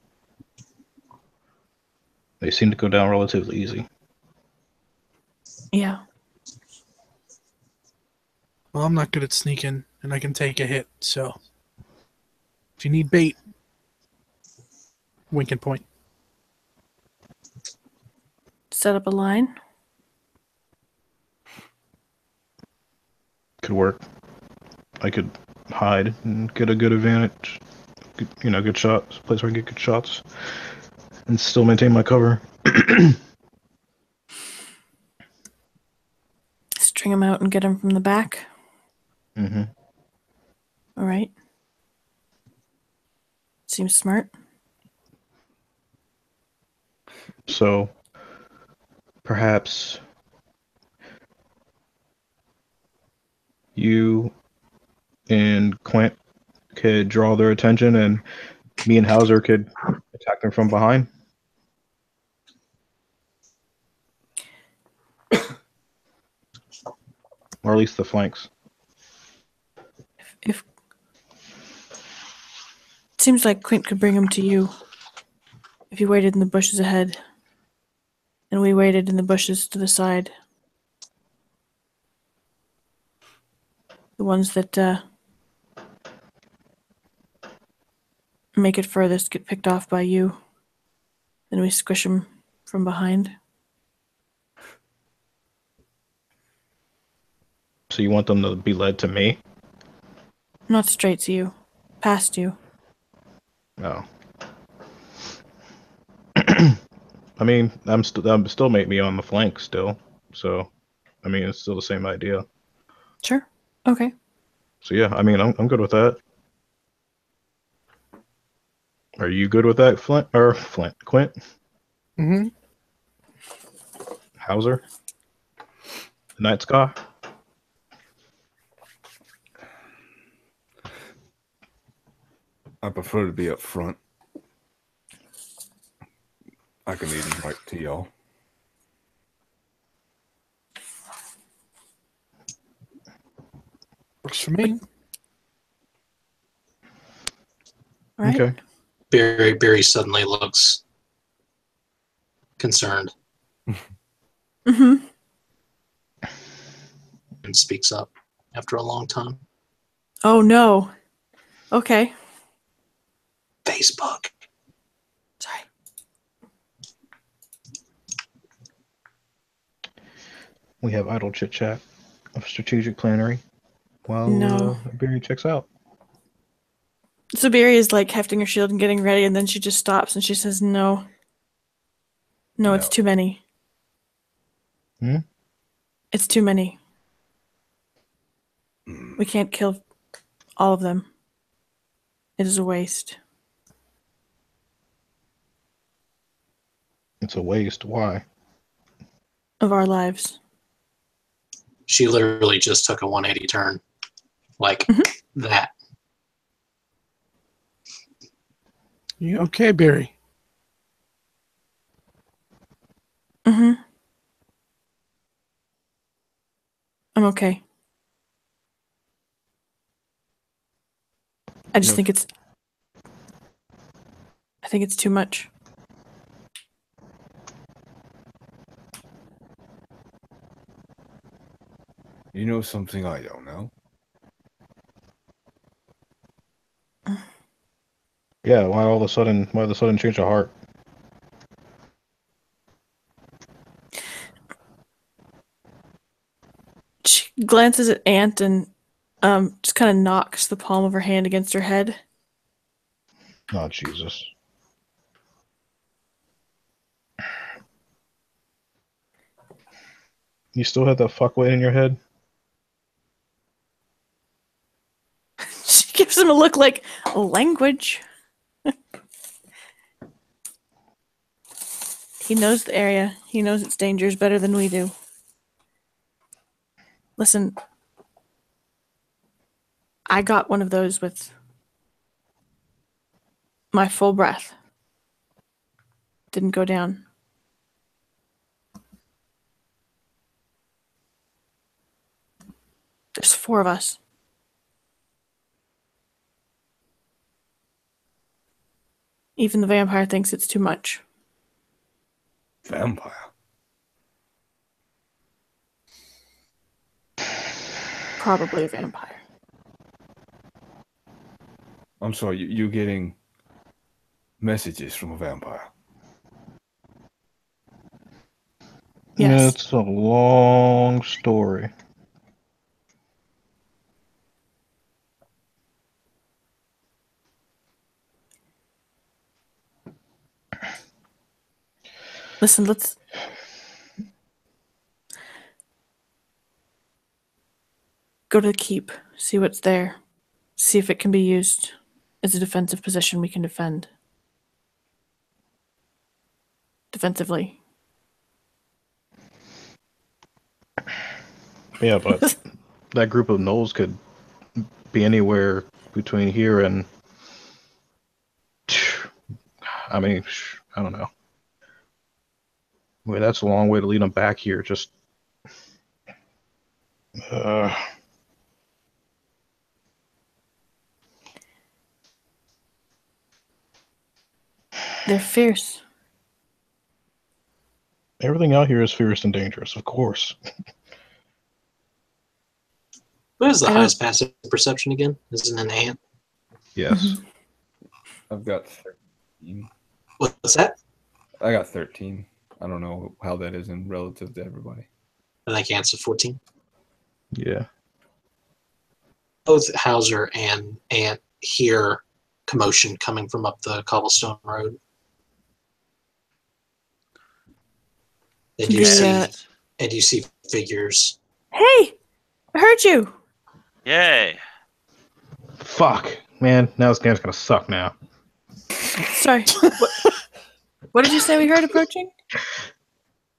They seem to go down relatively easy. Yeah. Well, I'm not good at sneaking, and I can take a hit, so if you need bait, wink and point. Set up a line. Could work. I could hide and get a good advantage. Good shots. Place where I can get good shots. And still maintain my cover. String him out and get him from the back. Mm-hmm. All right. Seems smart. So, perhaps you and Quint could draw their attention, and me and Hauser could attack them from behind. Or at least the flanks. If it seems like Quint could bring him to you if you waited in the bushes ahead, and we waited in the bushes to the side. The ones that make it furthest get picked off by you. Then we squish them from behind. So you want them to be led to me? Not straight to you. Past you. No. I mean, I'm still make me on the flank still. So, I mean, it's still the same idea. Sure. Okay. So yeah, I mean, I'm good with that. Are you good with that, Quint? Mm-hmm. Hauser? The Night Sky? I prefer to be up front. I can lead them right to y'all. Works for me. All right. Okay. Biri suddenly looks concerned Mm-hmm. and speaks up after a long time. Oh, no. Okay. Facebook. Sorry. We have idle chit chat of strategic plannery while No. Biri checks out. So Biri is like hefting her shield and getting ready, and then she just stops and she says, No. No, it's No. too many. Hmm? It's too many. Mm. We can't kill all of them. It is a waste. It's a waste. Why? Of our lives. She literally just took a 180 turn. Like that. You okay, Biri? Mm-hmm. I'm okay. I just No. think it's too much. You know something I don't know? Yeah. Why all of a sudden change of heart? She glances at Ant and just kind of knocks the palm of her hand against her head. Oh Jesus. You still have that fuckweight in your head? She gives him a look like language. He knows the area. He knows its dangers better than we do. Listen, I got one of those with my full breath. Didn't go down. There's 4 of us. Even the vampire thinks it's too much. Vampire? Probably a vampire. I'm sorry, you're getting messages from a vampire. Yes. It's a long story. Listen, let's go to the keep, see what's there, see if it can be used as a defensive position we can defend. Defensively. Yeah, but that group of gnolls could be anywhere between here and. I mean, I don't know. Wait, that's a long way to lead them back here. Just. They're fierce. Everything out here is fierce and dangerous, of course. What is the I don't- highest passive perception again? Is it an ant? Yes. I've got 13. What's that? I got 13. I don't know how that is in relative to everybody. I think ants are 14. Yeah. Both Hauser and Ant hear commotion coming from up the cobblestone road. And you see figures. Hey! I heard you! Yay. Fuck, man. Now this game's gonna suck now. Sorry. What did you say we heard approaching?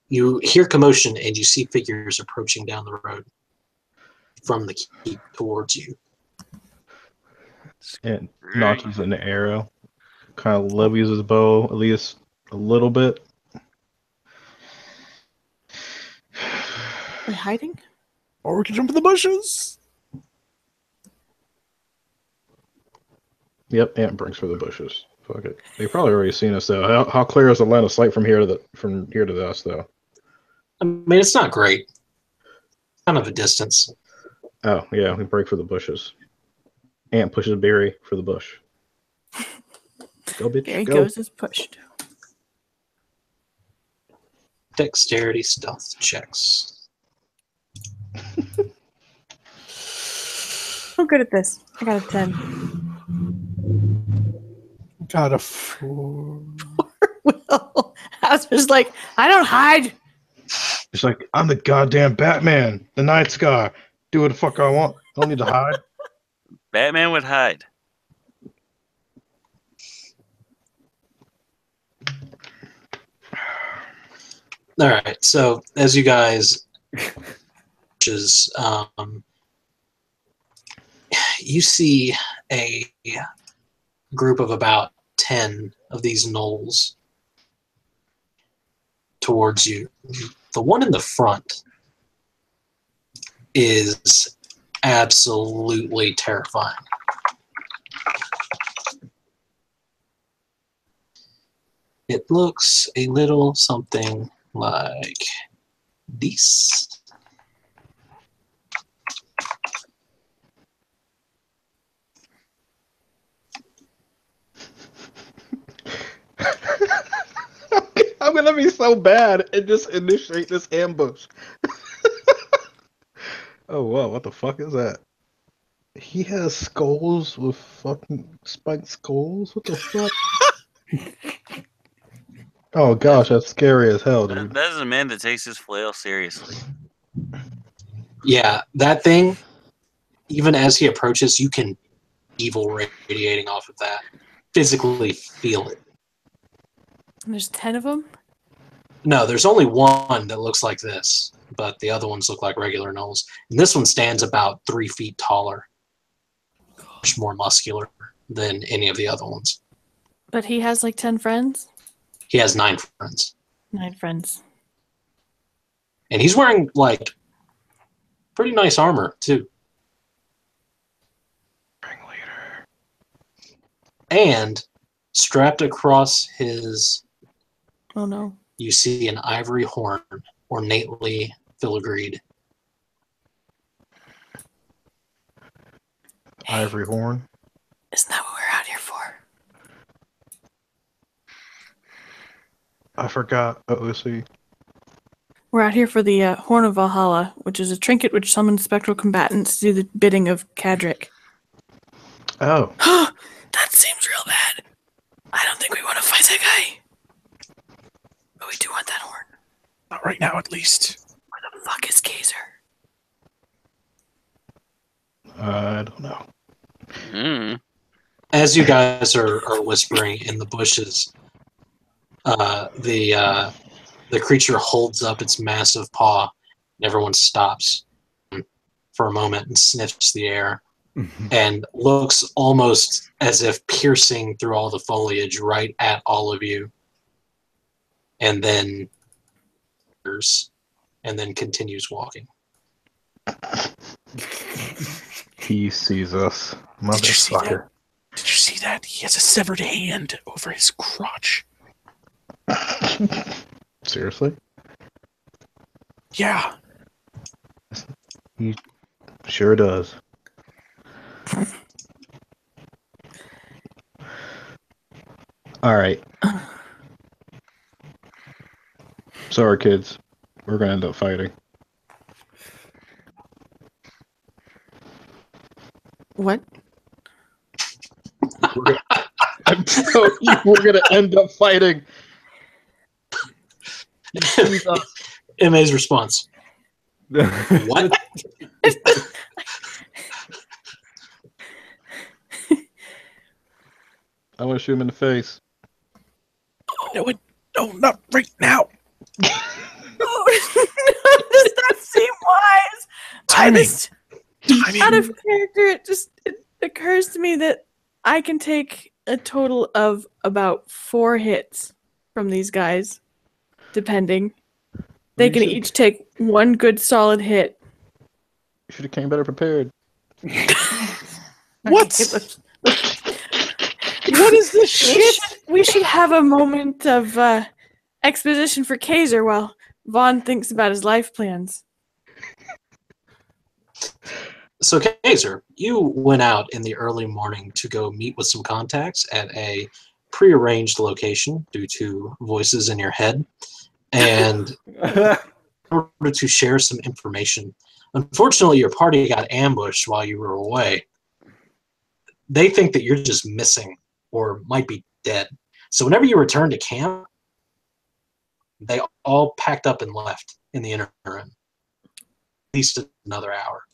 You hear commotion and you see figures approaching down the road from the keep towards you. And notches an arrow. Kind of levies his bow, at least a little bit. Are they hiding? Or we can jump in the bushes. Yep, Ant brings for the bushes. Fuck it. They've probably already seen us though. How clear is the line of sight from here to us though? I mean, it's not great. Kind of a distance. Oh yeah, we break for the bushes. Ant pushes Biri for the bush. Go bitch, There he go. goes as pushed. Dexterity stealth checks. I'm good at this. I got a 10. Got a 4. Will. Hauser's like, I don't hide. It's like, I'm the goddamn Batman, the Night Sky. Do what the fuck I want. Don't need to hide. Batman would hide. All right. So as you guys, you see a group of about 10 of these gnolls towards you. The one in the front is absolutely terrifying. It looks a little something like this. I'm gonna be so bad and just initiate this ambush. Oh wow, what the fuck is that? He has skulls with fucking spiked skulls? What the fuck? Oh gosh, that's scary as hell, dude. That is a man that takes his flail seriously. Yeah, that thing, even as he approaches, you can evil radiating off of that. Physically feel it. And there's 10 of them? No, there's only one that looks like this, but the other ones look like regular gnolls. And this one stands about 3 feet taller. Much more muscular than any of the other ones. But he has like 10 friends? He has 9 friends. 9 friends. And he's wearing, like, pretty nice armor, too. Ringleader. And strapped across his, Oh no. you see an ivory horn, ornately filigreed. Ivory horn. Isn't that what we're out here for? I forgot OOC. We're out here for the Horn of Valhalla, which is a trinket which summons spectral combatants to do the bidding of Kadric. Oh. That seems real bad. I don't think we want to fight that guy. But we do want that horn. Not right now, at least. Where the fuck is Kazer? I don't know. As you guys are whispering in the bushes, the creature holds up its massive paw, and everyone stops for a moment and sniffs the air, and looks almost as if piercing through all the foliage right at all of you, and then continues walking. He sees us. Did you see that? Motherfucker. Did you see that? He has a severed hand over his crotch. Seriously? Yeah. He sure does. Alright. Sorry, kids. We're gonna end up fighting. What? I'm telling you, we're gonna end up fighting. MA's response. What? I want to shoot him in the face. No, not right now. Does that seem wise? Timing. Out of character, it occurs to me that I can take a total of about 4 hits from these guys, depending. They can each take 1 good solid hit. You should have came better prepared. What? What is this shit? We should have a moment of exposition for Kazer while Vaughn thinks about his life plans. So, Kazer, you went out in the early morning to go meet with some contacts at a prearranged location due to voices in your head, and in order to share some information. Unfortunately, your party got ambushed while you were away. They think that you're just missing or might be dead. So whenever you return to camp, they all packed up and left in the interim. At least another hour.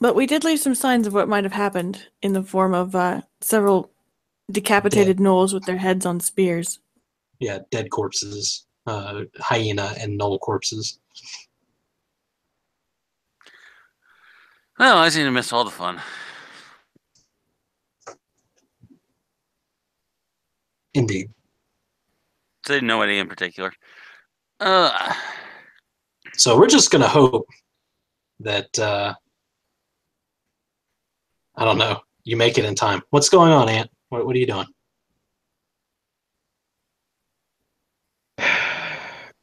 But we did leave some signs of what might have happened in the form of several decapitated gnolls with their heads on spears. Yeah, dead corpses, hyena and gnoll corpses. Well, I seem to miss all the fun. Indeed. Say nobody in particular. So we're just going to hope that, I don't know, you make it in time. What's going on, Ant? What are you doing?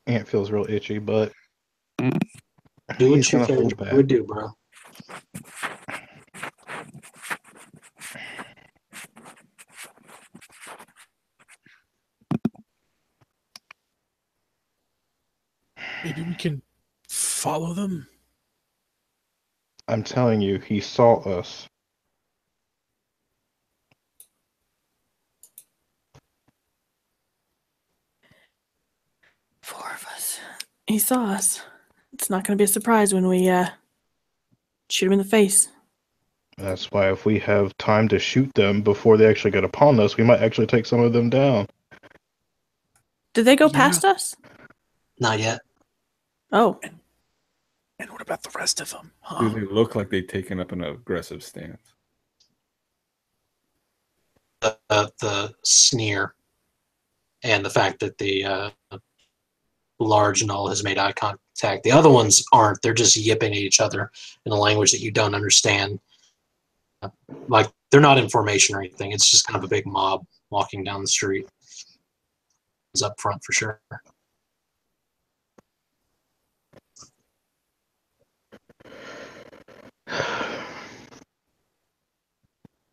Ant feels real itchy, but Do he's what gonna you hold back. would do, bro. Maybe we can follow them. I'm telling you, he saw us. Four of us. He saw us. It's not going to be a surprise when we shoot him in the face. That's why if we have time to shoot them before they actually get upon us, we might actually take some of them down. Did they go past us? Not yet. Oh. And what about the rest of them? Do they look like they've taken up an aggressive stance? The sneer and the fact that the large gnoll has made eye contact. The other ones aren't. They're just yipping at each other in a language that you don't understand. Like, they're not in formation or anything. It's just kind of a big mob walking down the street. It's up front for sure.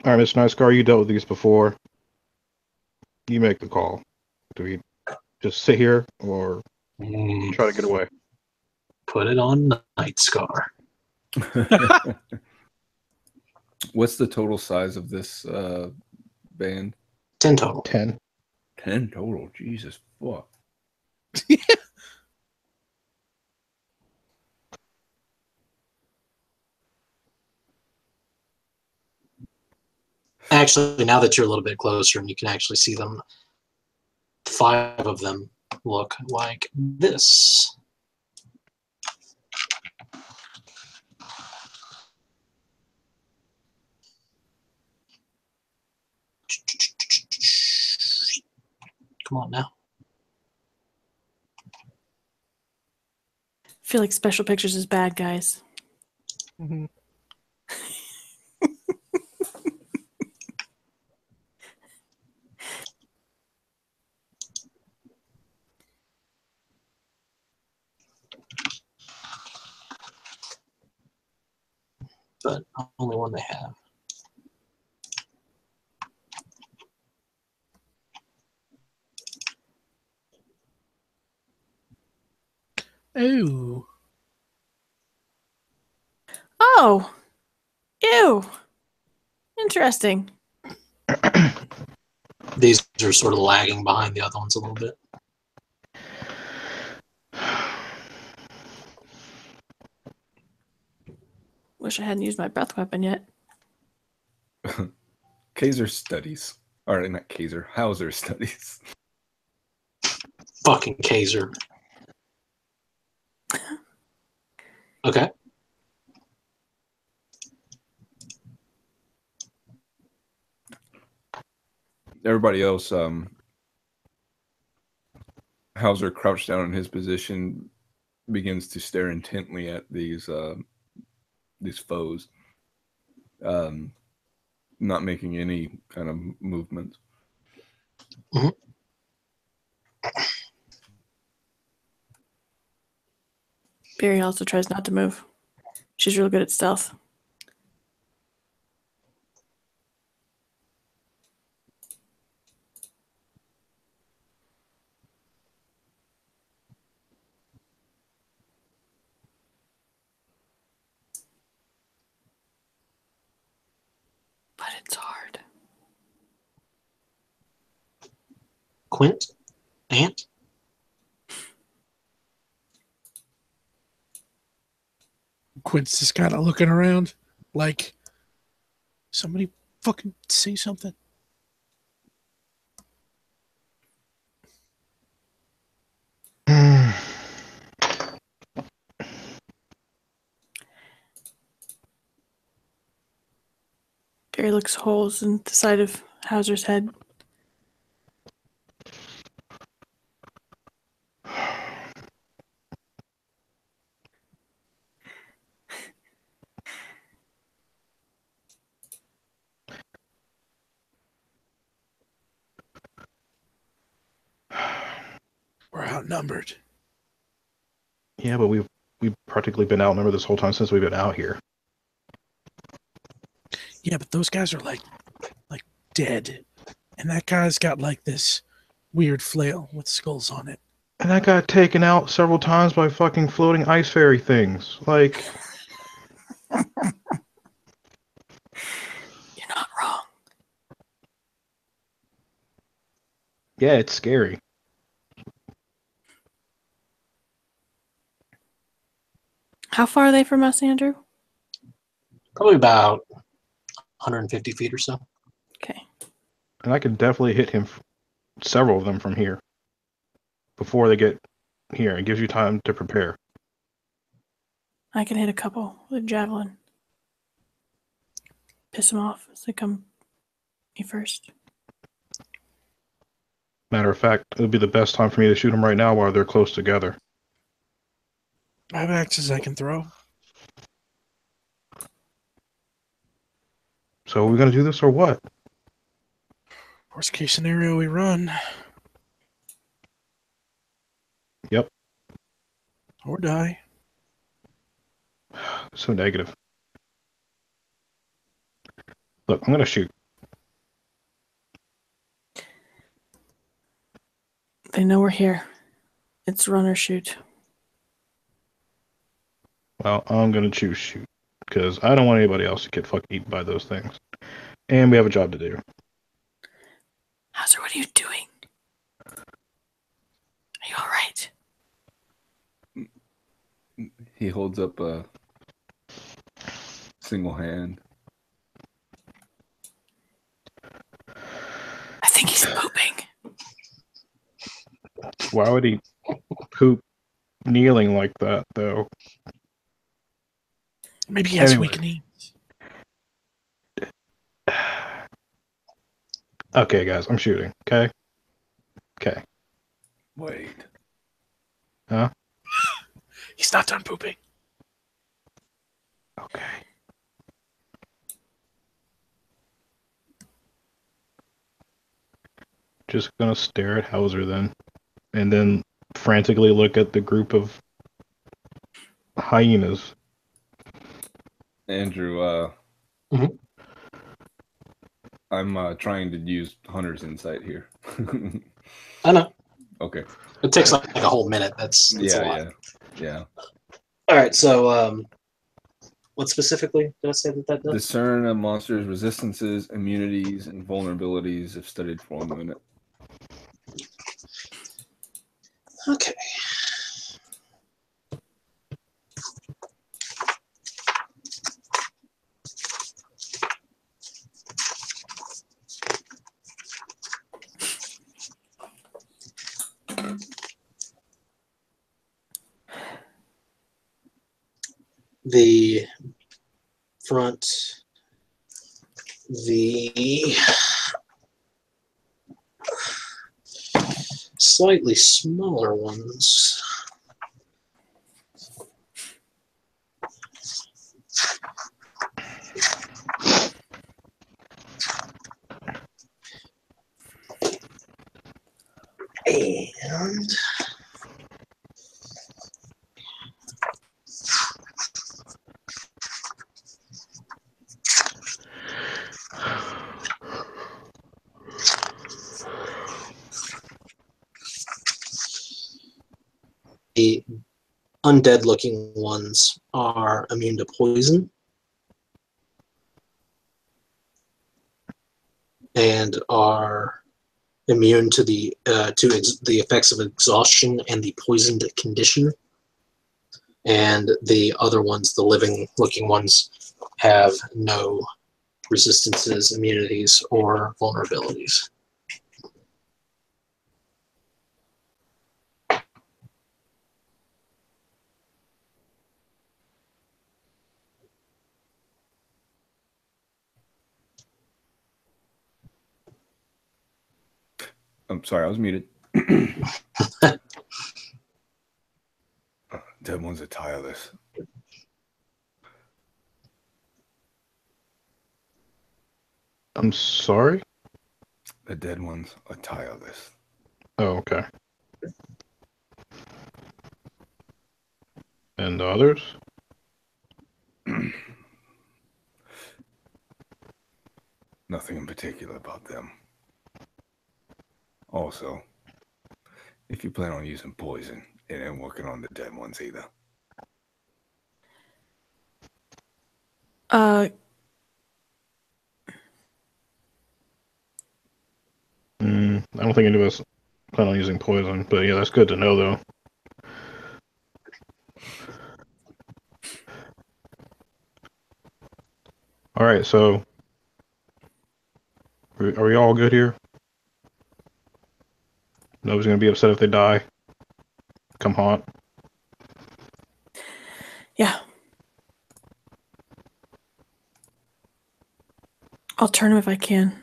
All right, Mr. Nice Car, you dealt with these before. You make the call. Do we just sit here or try to get away? Put it on Night Scar. What's the total size of this band? 10 total. 10. 10 total. Jesus fuck. Actually, now that you're a little bit closer and you can actually see them, 5 of them look like this. Come on now. I feel like special pictures is bad, guys. Mm-hmm. But only one they have. Ooh. Oh, ew. Interesting. These are sort of lagging behind the other ones a little bit. Wish I hadn't used my breath weapon yet. Kazer studies. Or not Kazer, Hauser studies. Fucking Kazer. Okay. Everybody else, Hauser crouched down in his position, begins to stare intently at these foes, not making any kind of movement. Mm-hmm. Biri also tries not to move. She's real good at stealth. But it's hard. Quint? Ant? Quint's just kind of looking around like, somebody fucking say something. Biri looks holes in the side of Hauser's head. We're outnumbered. Yeah, but we've practically been outnumbered this whole time since we've been out here. Yeah, but those guys are like dead. And that guy's got like this weird flail with skulls on it. And that got taken out several times by fucking floating ice fairy things. Like, You're not wrong. yeah, it's scary. How far are they from us, Andrew? Probably about 150 feet or so. Okay. And I can definitely hit him, several of them from here, before they get here. It gives you time to prepare. I can hit a couple with a javelin. Piss them off as they come me first. Matter of fact, it would be the best time for me to shoot them right now while they're close together. I have axes I can throw. So are we going to do this or what? Worst case scenario, we run. Yep. Or die. So negative. Look, I'm going to shoot. They know we're here. It's run or shoot. Well, I'm gonna choose shoot because I don't want anybody else to get fucking eaten by those things, and we have a job to do. Hauser, what are you doing? Are you all right? He holds up a single hand. I think he's pooping. Why would he poop kneeling like that, though? Maybe he has Anyway. weak knees. Okay, guys, I'm shooting. Okay. Okay. Wait. Huh? He's not done pooping. Okay. Just gonna stare at Hauser then, and then frantically look at the group of hyenas. Andrew, Mhm. I'm trying to use Hunter's insight here. I know. Okay. It takes like a whole minute. That's a lot. Yeah. All right. So, what specifically did I say that does? Discern a monster's resistances, immunities, and vulnerabilities if studied for 1 minute. Okay. The front, the slightly smaller ones. And the undead looking ones are immune to poison and are immune to the the effects of exhaustion and the poisoned condition. And the other ones, the living looking ones, have no resistances, immunities, or vulnerabilities. I'm sorry, I was muted. Dead ones are tireless. I'm sorry? The dead ones are tireless. Oh, okay. And the others? Nothing in particular about them. Also, if you plan on using poison, it ain't working on the dead ones either. I don't think any of us plan on using poison, but yeah, that's good to know, though. All right, so are we all good here? Nobody's gonna be upset if they die. Come haunt. Yeah. I'll turn him if I can.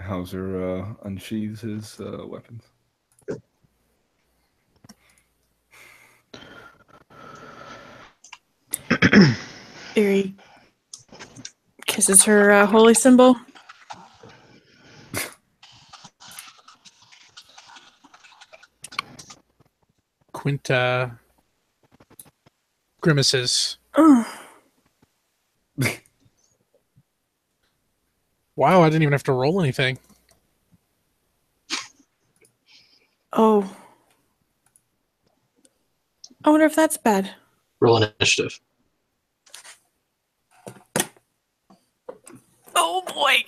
Hauser unsheathes his weapons. Biri kisses her holy symbol. Quint grimaces. Oh, Wow, I didn't even have to roll anything. oh. I wonder if that's bad. Roll initiative. Oh boy.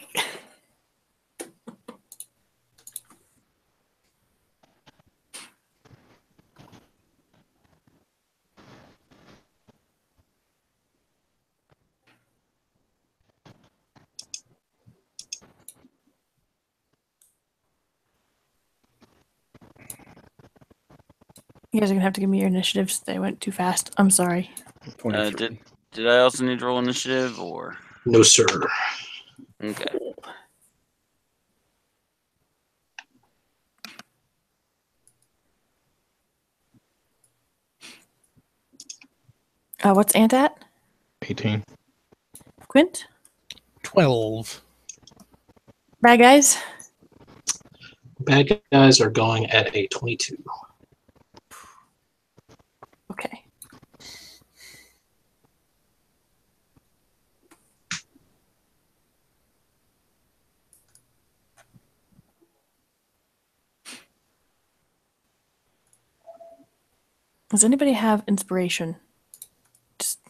You guys are gonna have to give me your initiatives. They went too fast. I'm sorry. 23. Did I also need to roll initiative or? No, sir. Okay. What's Ant at? 18. Quint? 12. Bad guys? Bad guys are going at a 22. Okay. Does anybody have inspiration? Just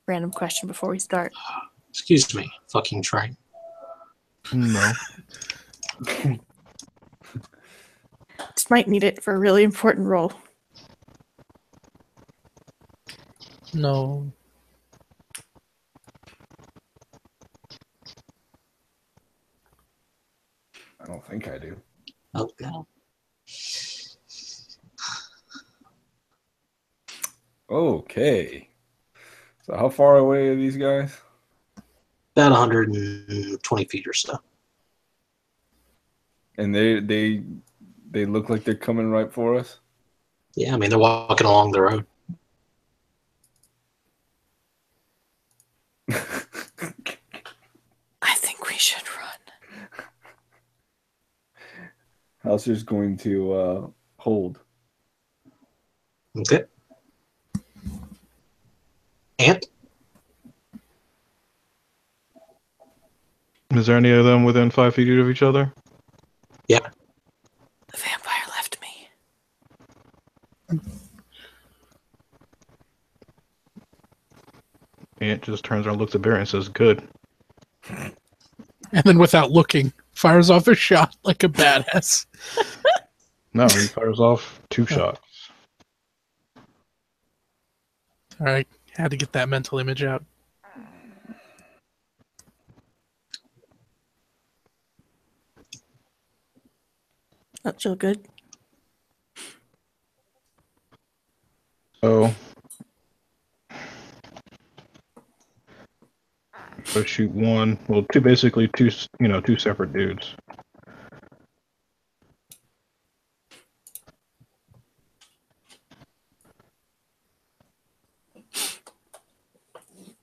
random question before we start. Excuse me, fucking train. No. Just might need it for a really important role. No. I don't think I do. Oh, no. Okay. So how far away are these guys? About 120 feet or so. And they look like they're coming right for us. Yeah, I mean, they're walking along the road. I think we should run. Hauser's going to hold. Okay. Ant? Is there any of them within 5 feet of each other? Yeah. The vampire left me. Ant just turns around, looks at Barry, and says, "Good." And then without looking, fires off a shot like a badass. No, he fires off 2 shots. All right. Had to get that mental image out. That's real good. So, shoot one. Well, basically two separate dudes.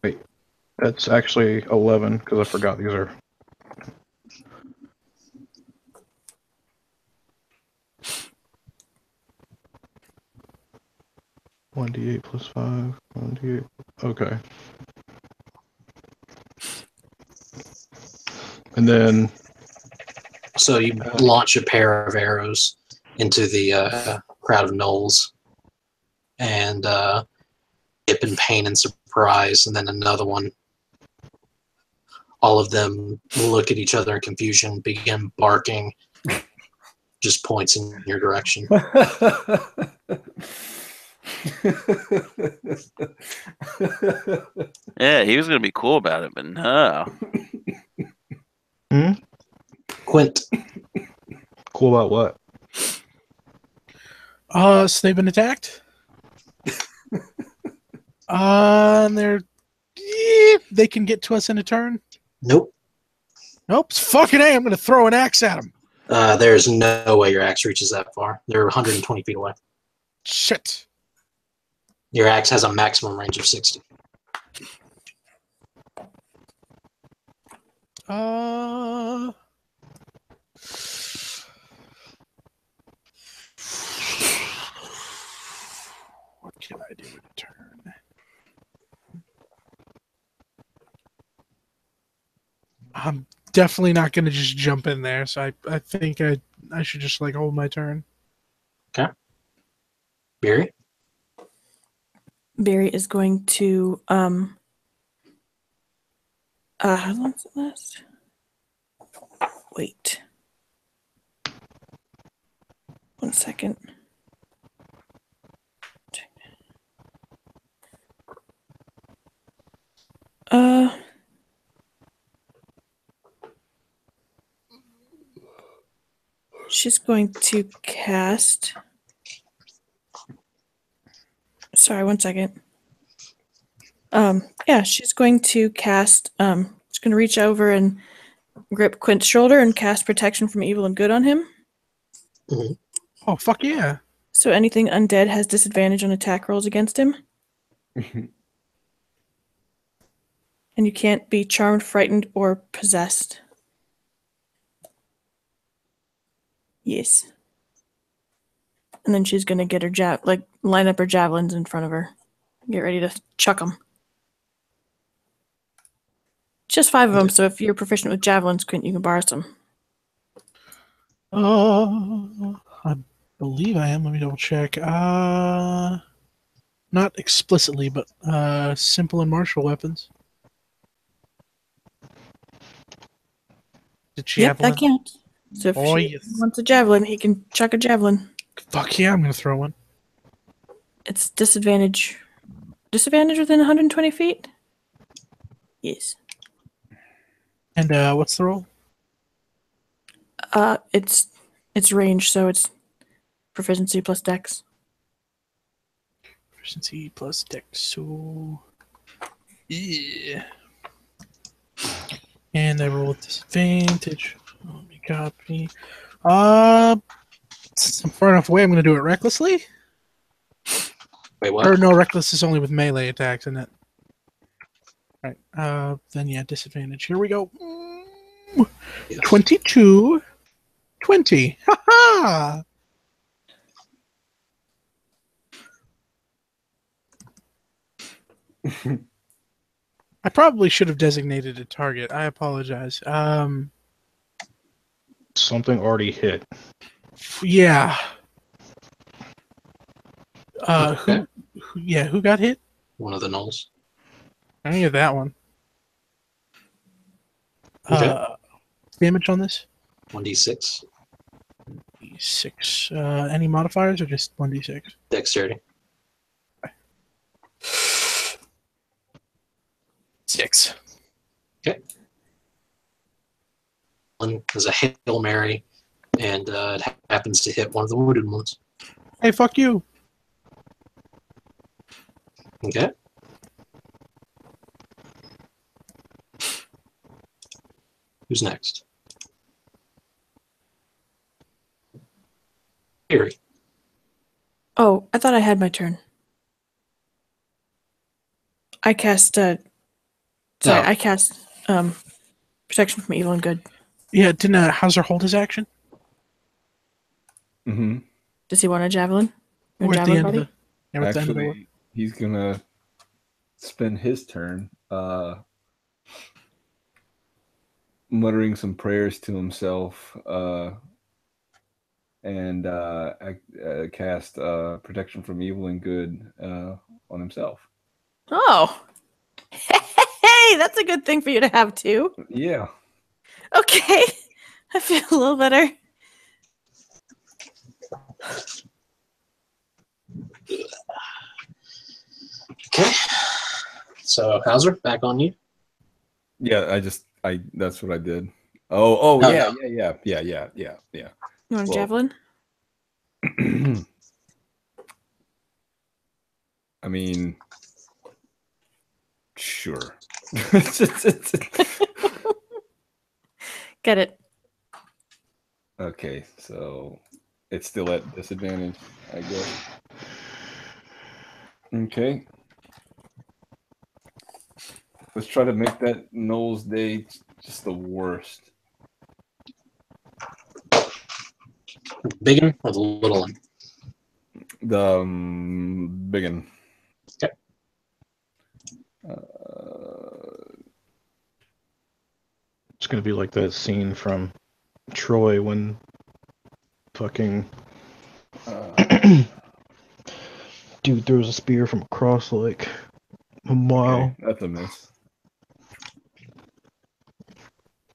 Wait, that's actually 11 because I forgot these are. One d8 plus 5. 1d8. Okay. And then. So you launch a pair of arrows into the crowd of gnolls and dip in pain and surprise, and then another one. All of them look at each other in confusion, begin barking, just points in your direction. Yeah, he was gonna be cool about it, but no. Quint. Cool about what? So they've been attacked. And they can get to us in a turn. Nope. Nope. Fucking A, I'm going to throw an axe at them. There's no way your axe reaches that far. They're 120 feet away. Shit. Your axe has a maximum range of 60. What can I do in a turn? I'm definitely not going to just jump in there, so I think I should just hold my turn. Okay. Biri? Biri is going to how long does it last? Wait. 1 second. She's going to cast. Sorry, 1 second. Yeah, she's going to cast. She's going to reach over and grip Quint's shoulder and cast protection from evil and good on him. Oh, fuck yeah. So anything undead has disadvantage on attack rolls against him. And you can't be charmed, frightened, or possessed. Yes. And then she's gonna get her line up her javelins in front of her. Get ready to chuck them. Just 5 of them, so if you're proficient with javelins, Quint, you can borrow some. I believe I am. Let me double check. Not explicitly, but simple and martial weapons. The Yep, javelin. that counts. So if she yes. wants a javelin, he can chuck a javelin. Fuck yeah, I'm gonna throw one. It's disadvantage. Disadvantage within 120 feet? Yes. And what's the roll? It's range, so it's proficiency plus dex. Proficiency plus dex. So yeah. And I roll with disadvantage. Let me copy. Since I'm far enough away, I'm gonna do it recklessly. Wait, what? Or no, reckless is only with melee attacks, isn't it? Right. Then yeah, disadvantage. Here we go. Yes. 22. 20. Ha ha! I probably should have designated a target. I apologize. Something already hit. Yeah. Okay. Who got hit? One of the gnolls. I didn't get that one. Okay. Damage on this? 1d6. 6. Any modifiers or just 1d6? Dexterity. 6. Okay. One is a Hail Mary, and it happens to hit one of the wounded ones. Hey, fuck you. Okay. Who's next? Biri. Oh, I thought I had my turn. I cast I cast protection from evil and good. Yeah, didn't Hauser hold his action? Mm-hmm. Does he want a javelin? Or We're at the javelin end of body? the... Yeah, we're at the end of the war. Actually, he's gonna spend his turn muttering some prayers to himself and cast protection from evil and good on himself. Oh. Hey, that's a good thing for you to have too. Yeah. Okay. I feel a little better. Okay. So, Hauser, back on you. Yeah, that's what I did. Oh, Oh, yeah. You want a Well, javelin? I mean, sure. Get it. Okay, so it's still at disadvantage, I guess. Okay. Let's try to make that Knowles day just the worst. Big one or the little one? The big one. Okay. It's gonna be like that scene from Troy when fucking Dude throws a spear from across like a mile. Okay, that's a miss.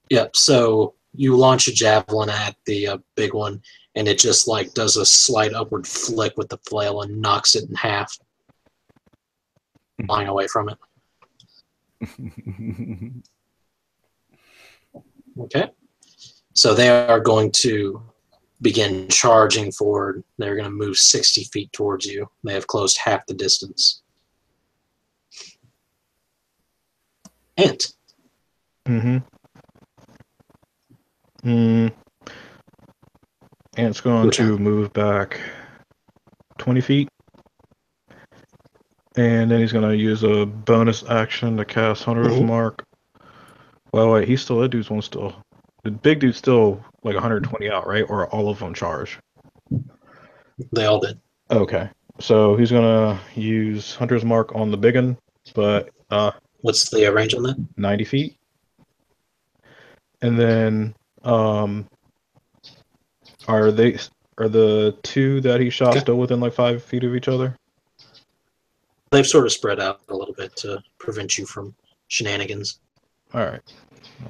Yep. So you launch a javelin at the big one, and it just like does a slight upward flick with the flail and knocks it in half, flying away from it. Okay. So they are going to begin charging forward. They're going to move 60 feet towards you. They have closed half the distance. Ant. Ant's going to move back 20 feet. And then he's going to use a bonus action to cast Hunter's Mark. Well, wait, he's still, that dude's one still. The big dude's still like 120 out, right? Or all of them charge? They all did. Okay. So he's going to use Hunter's Mark on the big one, but what's the range on that? 90 feet. And then are the two that he shot still within like 5 feet of each other? They've sort of spread out a little bit to prevent you from shenanigans. All right.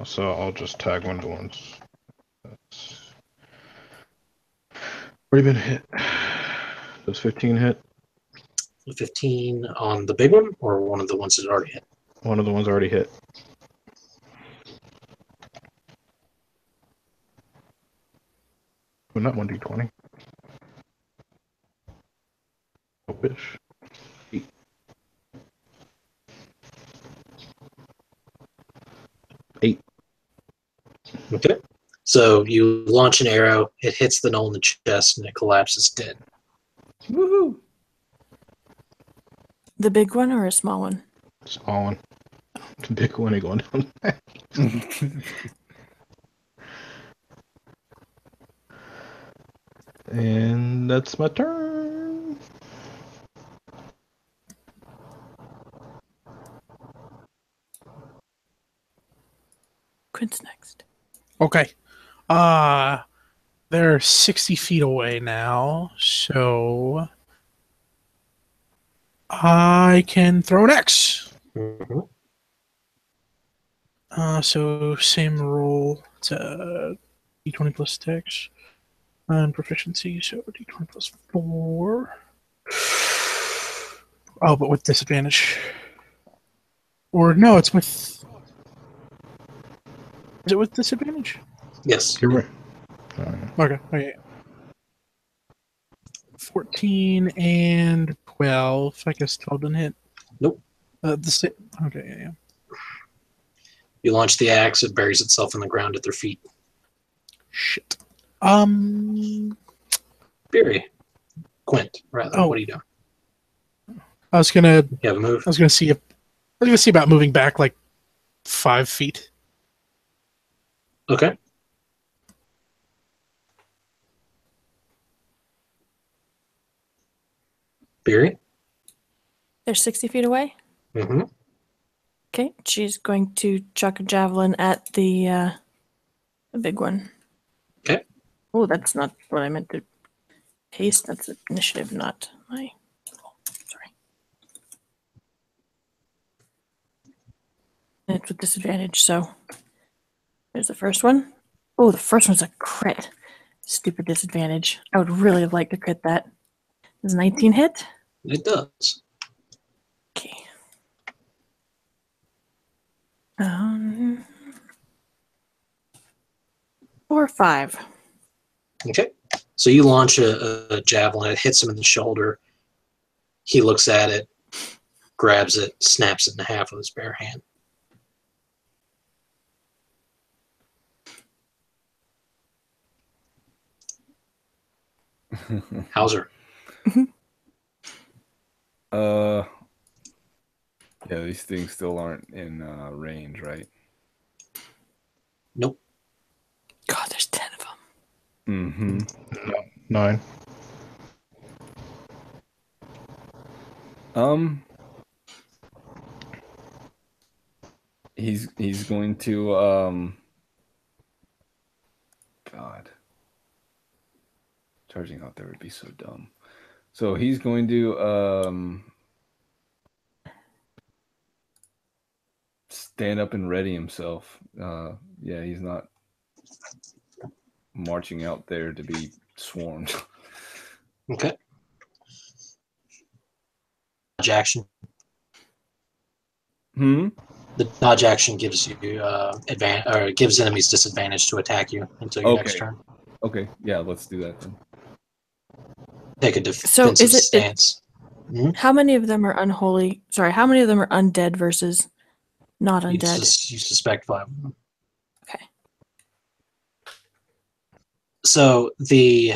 So I'll just tag one to ones. That's already been hit. Does 15 hit? 15 on the big one, or one of the ones that already hit? One of the ones already hit. Well, not 1d20. I wish. 8. 8. Okay. So you launch an arrow, it hits the gnoll in the chest, and it collapses dead. Woohoo! The big one or a small one? Small one. The big one ain't going down. And that's my turn. Quint's next. Okay. They're 60 feet away now, so I can throw an X. Mm-hmm. So same roll. It's a D20 plus dex and proficiency, so D20 plus 4. Oh, but with disadvantage. Or no, it's with. Is it with disadvantage? Yes. You're right. Okay. 14 and 12. I guess 12 didn't hit. Nope. Okay, yeah. You launch the axe, it buries itself in the ground at their feet. Shit. Biri. Quint, rather. Oh. What are you doing? I was gonna You have a move? see about moving back like 5 feet. Okay. Biri? They're 60 feet away? Mm-hmm. Okay, she's going to chuck a javelin at the big one. Okay. Oh, that's not what I meant to paste. That's initiative, not my. Sorry. And it's with disadvantage, so there's the first one. Oh, the first one's a crit. Stupid disadvantage. I would really have liked to crit that. Does 19 hit? It does. Okay. 4 or 5. Okay. So you launch a javelin, it hits him in the shoulder. He looks at it, grabs it, snaps it in half with his bare hand. Hauser. Yeah, these things still aren't in range, right? Nope. God, there's 10 of them. Mm-hmm. 9. He's going to God. Charging out there would be so dumb. So he's going to stand up and ready himself. Yeah, he's not marching out there to be swarmed. Okay. Dodge action. The dodge action gives you advantage, or gives enemies disadvantage to attack you until your next turn. Okay, yeah, let's do that then. Take a defensive stance. How many of them are unholy? Sorry, how many of them are undead versus not undead? You suspect 5 of them. Okay. So the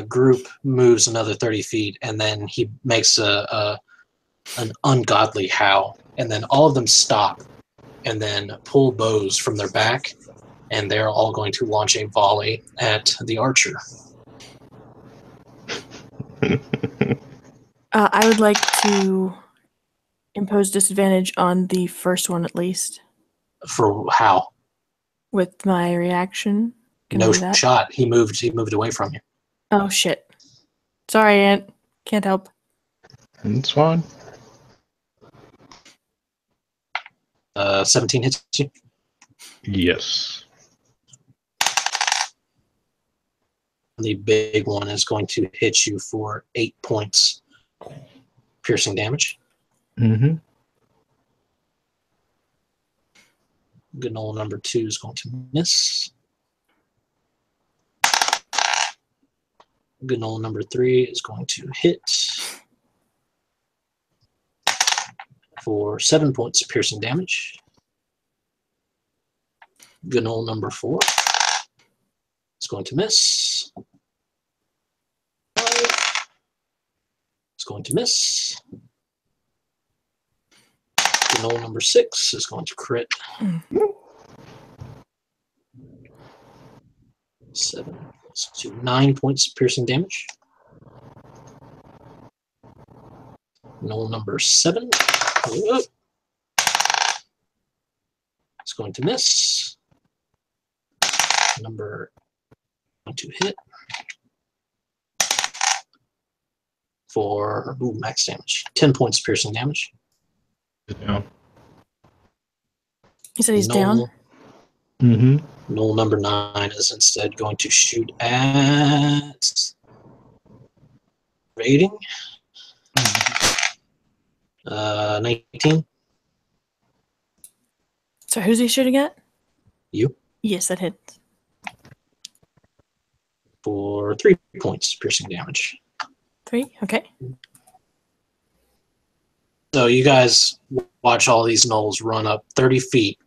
group moves another 30 feet, and then he makes an ungodly howl, and then all of them stop, and then pull bows from their back, and they're all going to launch a volley at the archer. I would like to impose disadvantage on the first one at least. For how? With my reaction. Can I No do that? shot. He moved away from you. Oh shit. Sorry, Aunt. Can't help. It's fine. 17 hits you. Yes. The big one is going to hit you for 8 points piercing damage. Mm-hmm. Gnoll number 2 is going to miss. Gnoll number 3 is going to hit for 7 points of piercing damage. Gnoll number 4 is going to miss. 5 is going to miss. Gnoll number 6 is going to crit. 7 to 9 points of piercing damage. Gnoll number 7 is going to miss. Number going to hit for max damage. 10 points of piercing damage. Down. You said he's down? Mm-hmm. Gnoll number 9 is instead going to shoot at rating. 19. So who's he shooting at? You. Yes, that hits. For 3 points piercing damage. 3? Okay. So you guys watch all these gnolls run up 30 feet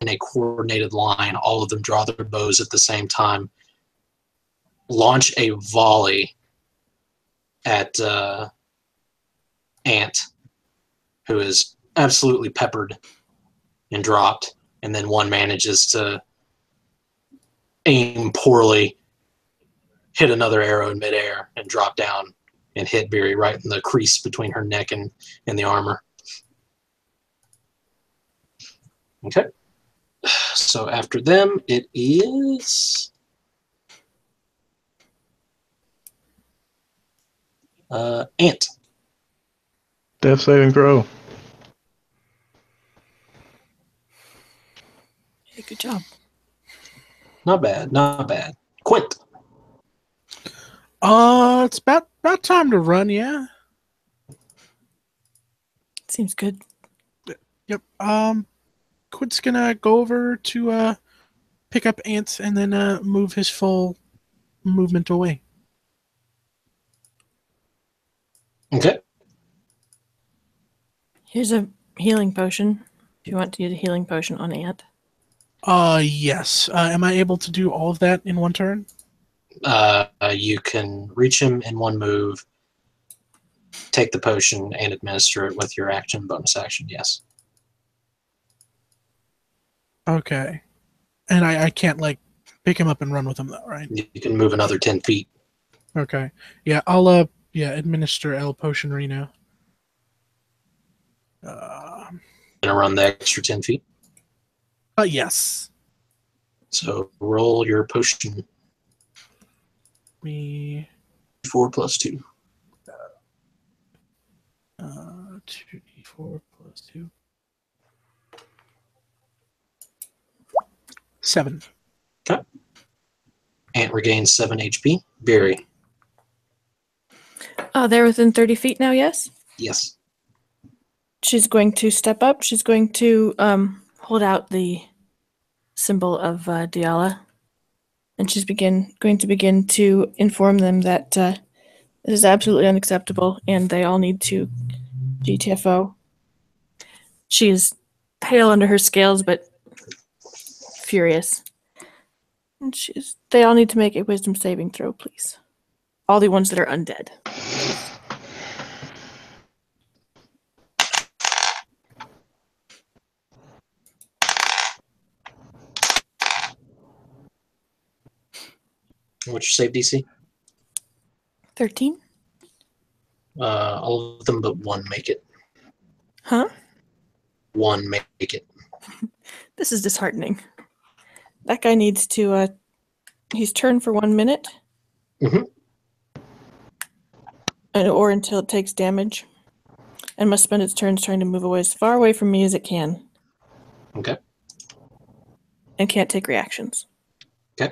in a coordinated line. All of them draw their bows at the same time. Launch a volley at Ant, who is absolutely peppered and dropped. And then one manages to aim poorly, hit another arrow in midair, and drop down and hit Biri right in the crease between her neck and the armor. Okay. So after them, it is Ant. Death saving throw. Hey, good job. Not bad, not bad. Quint. It's about time to run, yeah. Seems good. Yep. Quint's gonna go over to pick up Ant and then move his full movement away. Okay. Here's a healing potion. If you want to use a healing potion on Ant. Yes. Am I able to do all of that in one turn? You can reach him in one move, take the potion, and administer it with your action bonus action, yes. Okay. And I can't, like, pick him up and run with him, though, right? You can move another 10 feet. Okay. Yeah, I'll, administer El Potion Reno. Gonna run the extra 10 feet. Yes. So roll your potion. Me 2d4 plus 2. 2d4 plus 2. 7. Okay. Ant regains 7 HP. Biri. Oh, they're within 30 feet now, yes? Yes. She's going to step up. She's going to hold out the symbol of Diala. And she's going to begin to inform them that this is absolutely unacceptable and they all need to GTFO. She is pale under her scales, but furious. And they all need to make a wisdom saving throw, please. All the ones that are undead. What's your save DC? 13? All of them but one make it. Huh? One make it. This is disheartening. That guy needs to, he's turned for 1 minute. Mhm. Or until it takes damage. And must spend its turns trying to move away as far away from me as it can. Okay. And can't take reactions. Okay.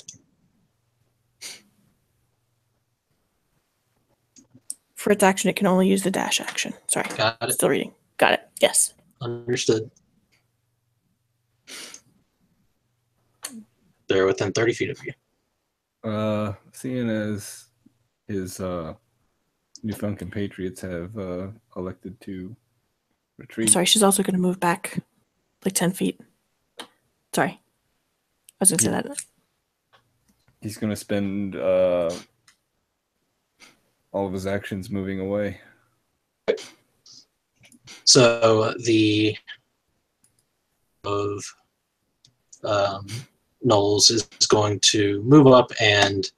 For its action, it can only use the dash action. Sorry. Got it. Still reading. Got it. Yes. Understood. They're within 30 feet of you. Seeing as his newfound compatriots have elected to retreat. Sorry, she's also going to move back like 10 feet. Sorry. I was going to say that. He's going to spend all of his actions moving away. So the of gnolls is going to move up and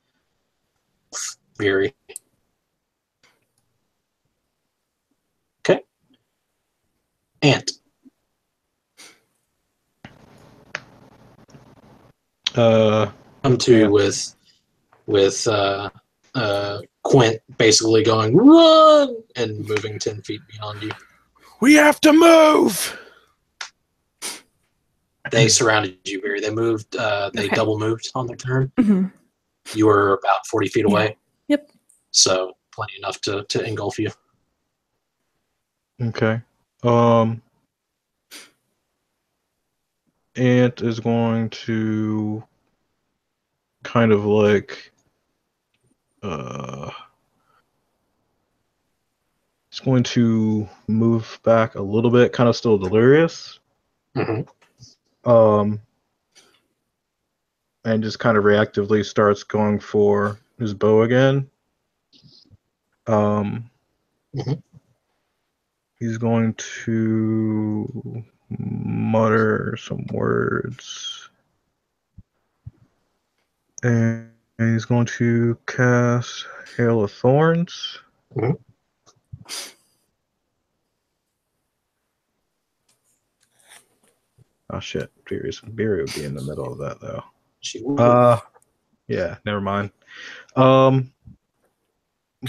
Biri. Okay. Ant. Come to yeah. with Quint basically going run and moving 10 feet beyond you. We have to move! They surrounded you, Biri. They moved. They Okay. double moved on their turn. Mm-hmm. You were about 40 feet away. Yep. So plenty enough to engulf you. Okay. Ant is going to kind of like it's going to move back a little bit, kind of still delirious. Mhm. And just kind of reactively starts going for his bow again. He's going to mutter some words. And he's going to cast Hail of Thorns. Mhm. Oh shit, Biri would be in the middle of that though. She will. Yeah, never mind. Could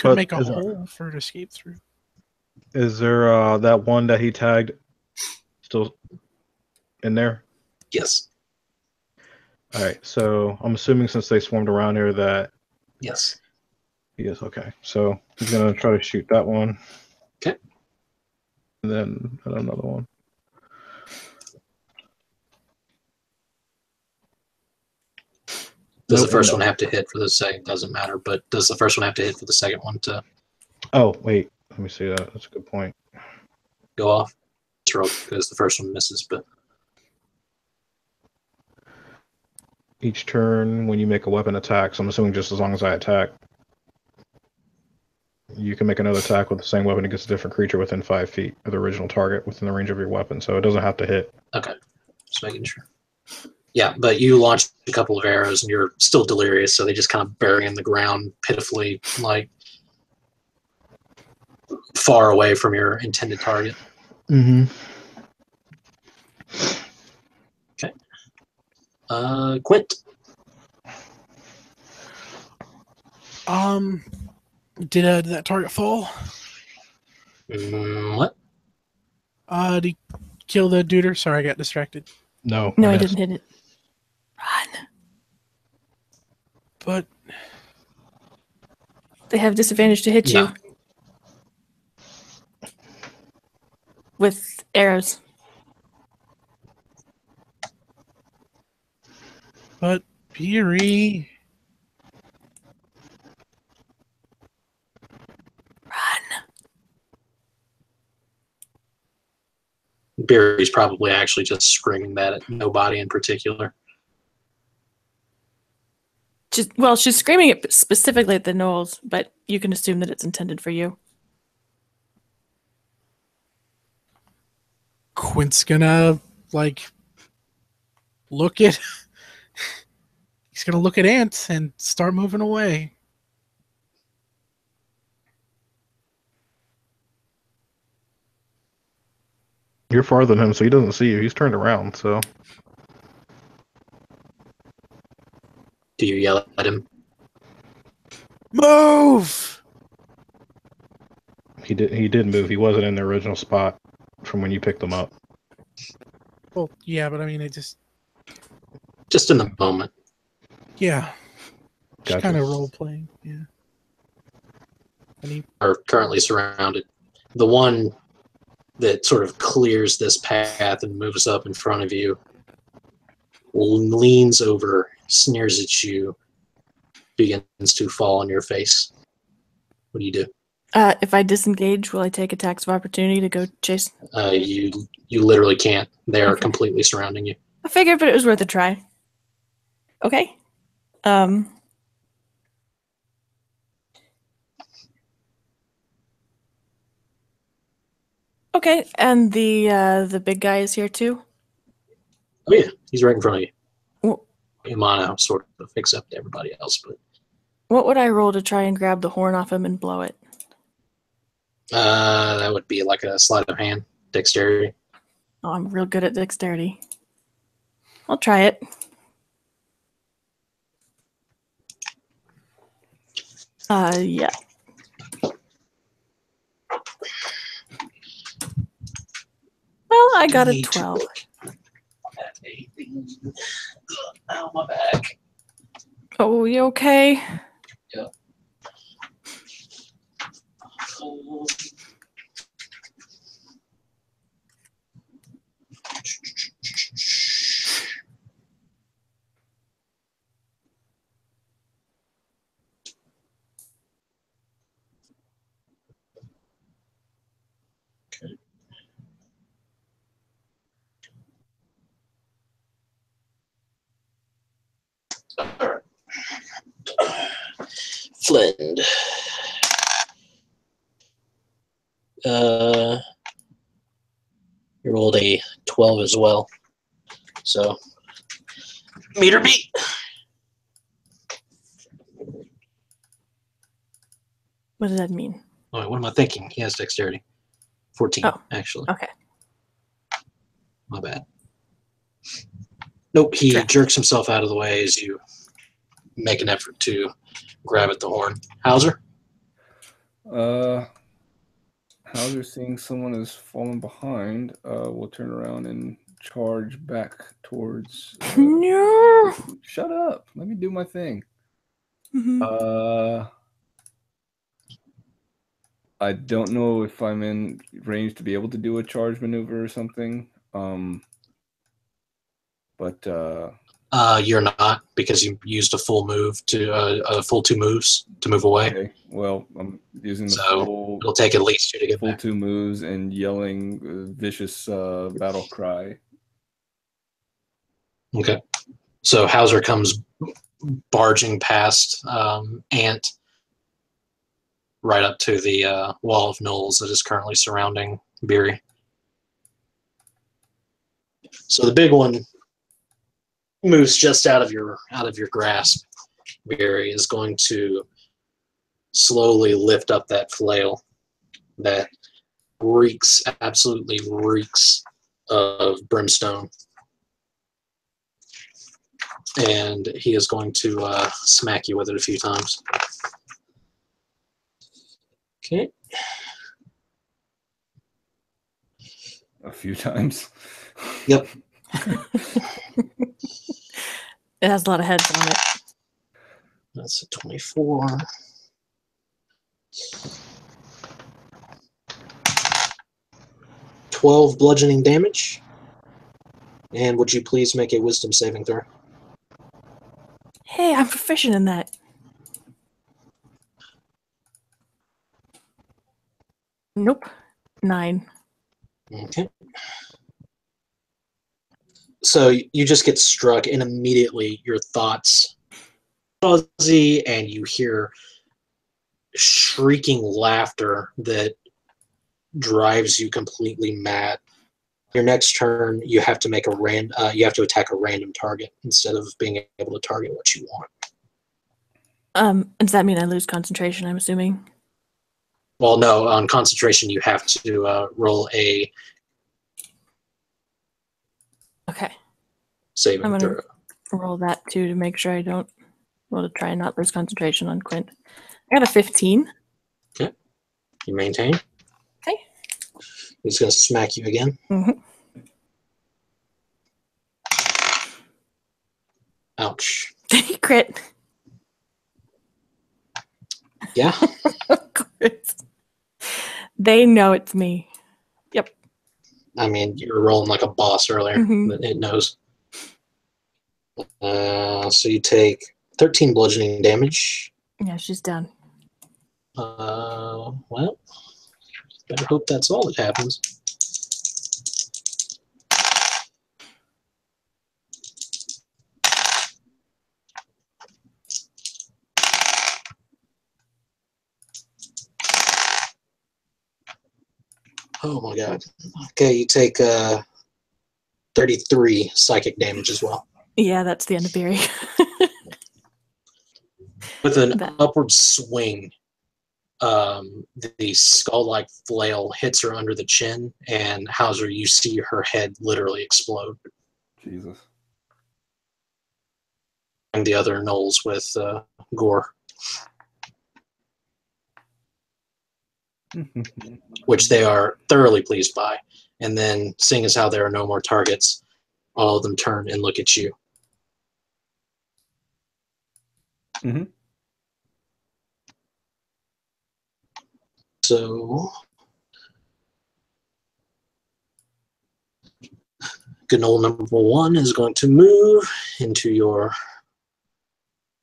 But make a is, hole for it to escape through. is there that one that he tagged still in there? Yes. All right, so I'm assuming since they swarmed around here that Yes. he is okay. So he's gonna try to shoot that one. Okay. And then another one. Does Nope, the first no. one have to hit for the second? Doesn't matter, but does the first one have to hit for the second one to Oh wait, let me see that. That's a good point. go off? It's roll because the first one misses, but Each turn when you make a weapon attack, so I'm assuming just as long as I attack, you can make another attack with the same weapon against a different creature within 5 feet of the original target within the range of your weapon, so it doesn't have to hit. okay. Just making sure. Yeah, but you launched a couple of arrows and you're still delirious, so they just kind of bury in the ground pitifully, like far away from your intended target. Mm-hmm. Quint. Did that target fall? What? Did he kill the duder? Sorry, I got distracted. No, No, I I missed. didn't hit it. Run. But They have disadvantage to hit you No. with arrows. Biri. Run. Biri's probably actually just screaming that at nobody in particular. She's screaming it specifically at the gnolls, but you can assume that it's intended for you. Quint's gonna look at. He's gonna look at Ant and start moving away. You're farther than him, so he doesn't see you. He's turned around, so Do you yell at him? Move! he did move. He wasn't in the original spot from when you picked him up. Well, yeah, but I mean, it just Just in the moment. yeah, just Gotcha. kind of role playing. Yeah. And he Are currently surrounded. The one that sort of clears this path and moves up in front of you leans over, sneers at you, begins to fall on your face. What do you do? If I disengage, will I take attacks of opportunity to go chase? You literally can't. They are Okay. completely surrounding you. I figured, but it was worth a try. Okay. Okay, and the big guy is here too. Oh yeah, he's right in front of you. Well, Imano sort of except everybody else, but what would I roll to try and grab the horn off him and blow it? that would be like a sleight of hand, dexterity. Oh, I'm real good at dexterity. I'll try it. Yeah. Well, I got a 12. Ow, my back. Oh, you okay? Yep. Flynn. You rolled a 12 as well. So, meter beat. What does that mean? Oh, wait, what am I thinking? He has dexterity. 14, Oh. actually. Okay. My bad. Nope, he Draft. jerks himself out of the way as you make an effort to grab at the horn. Hauser? Hauser, seeing someone has fallen behind, will turn around and charge back towards. No. Shut up! Let me do my thing. Mhm. I don't know if I'm in range to be able to do a charge maneuver or something. But You're not, because you used a full move to a full 2 moves to move away. okay. Well, I'm using the So full it'll take at least 2 to get back. 2 moves and yelling vicious battle cry. Okay. So Hauser comes barging past Ant right up to the wall of gnolls that is currently surrounding Biri. So the big one moves just out of your grasp. Biri is going to slowly lift up that flail that absolutely reeks of brimstone. And he is going to smack you with it a few times. Okay. A few times. Yep. It has a lot of heads on it. That's a 24. $12 bludgeoning damage. And would you please make a wisdom saving throw? Hey, I'm proficient in that. Nope. 9. Okay. So you just get struck, and immediately your thoughts fuzzy, and you hear shrieking laughter that drives you completely mad. Your next turn, you have to make you have to attack a random target instead of being able to target what you want. Does that mean I lose concentration, I'm assuming? Well, no, on concentration, you have to roll a Okay. saving I'm throw. gonna roll that too to make sure I don't to try and not lose concentration on Quint. I got a 15. Okay. You maintain. Okay. He's going to smack you again. Mm-hmm. Ouch. Crit. Yeah. Of course. They know it's me. Yep. I mean, you were rolling like a boss earlier. Mhm. It knows. So you take 13 bludgeoning damage. Yeah, she's down. Well, better hope that's all that happens. Oh my god. Okay, you take 33 psychic damage as well. Yeah, that's the end of Biri. With an That- upward swing, the skull-like flail hits her under the chin, and Hauser, you see her head literally explode. Jesus. And the other gnolls with gore, which they are thoroughly pleased by. And then, seeing as how there are no more targets, all of them turn and look at you. Mm-hmm. So, gnoll number 1 is going to move into your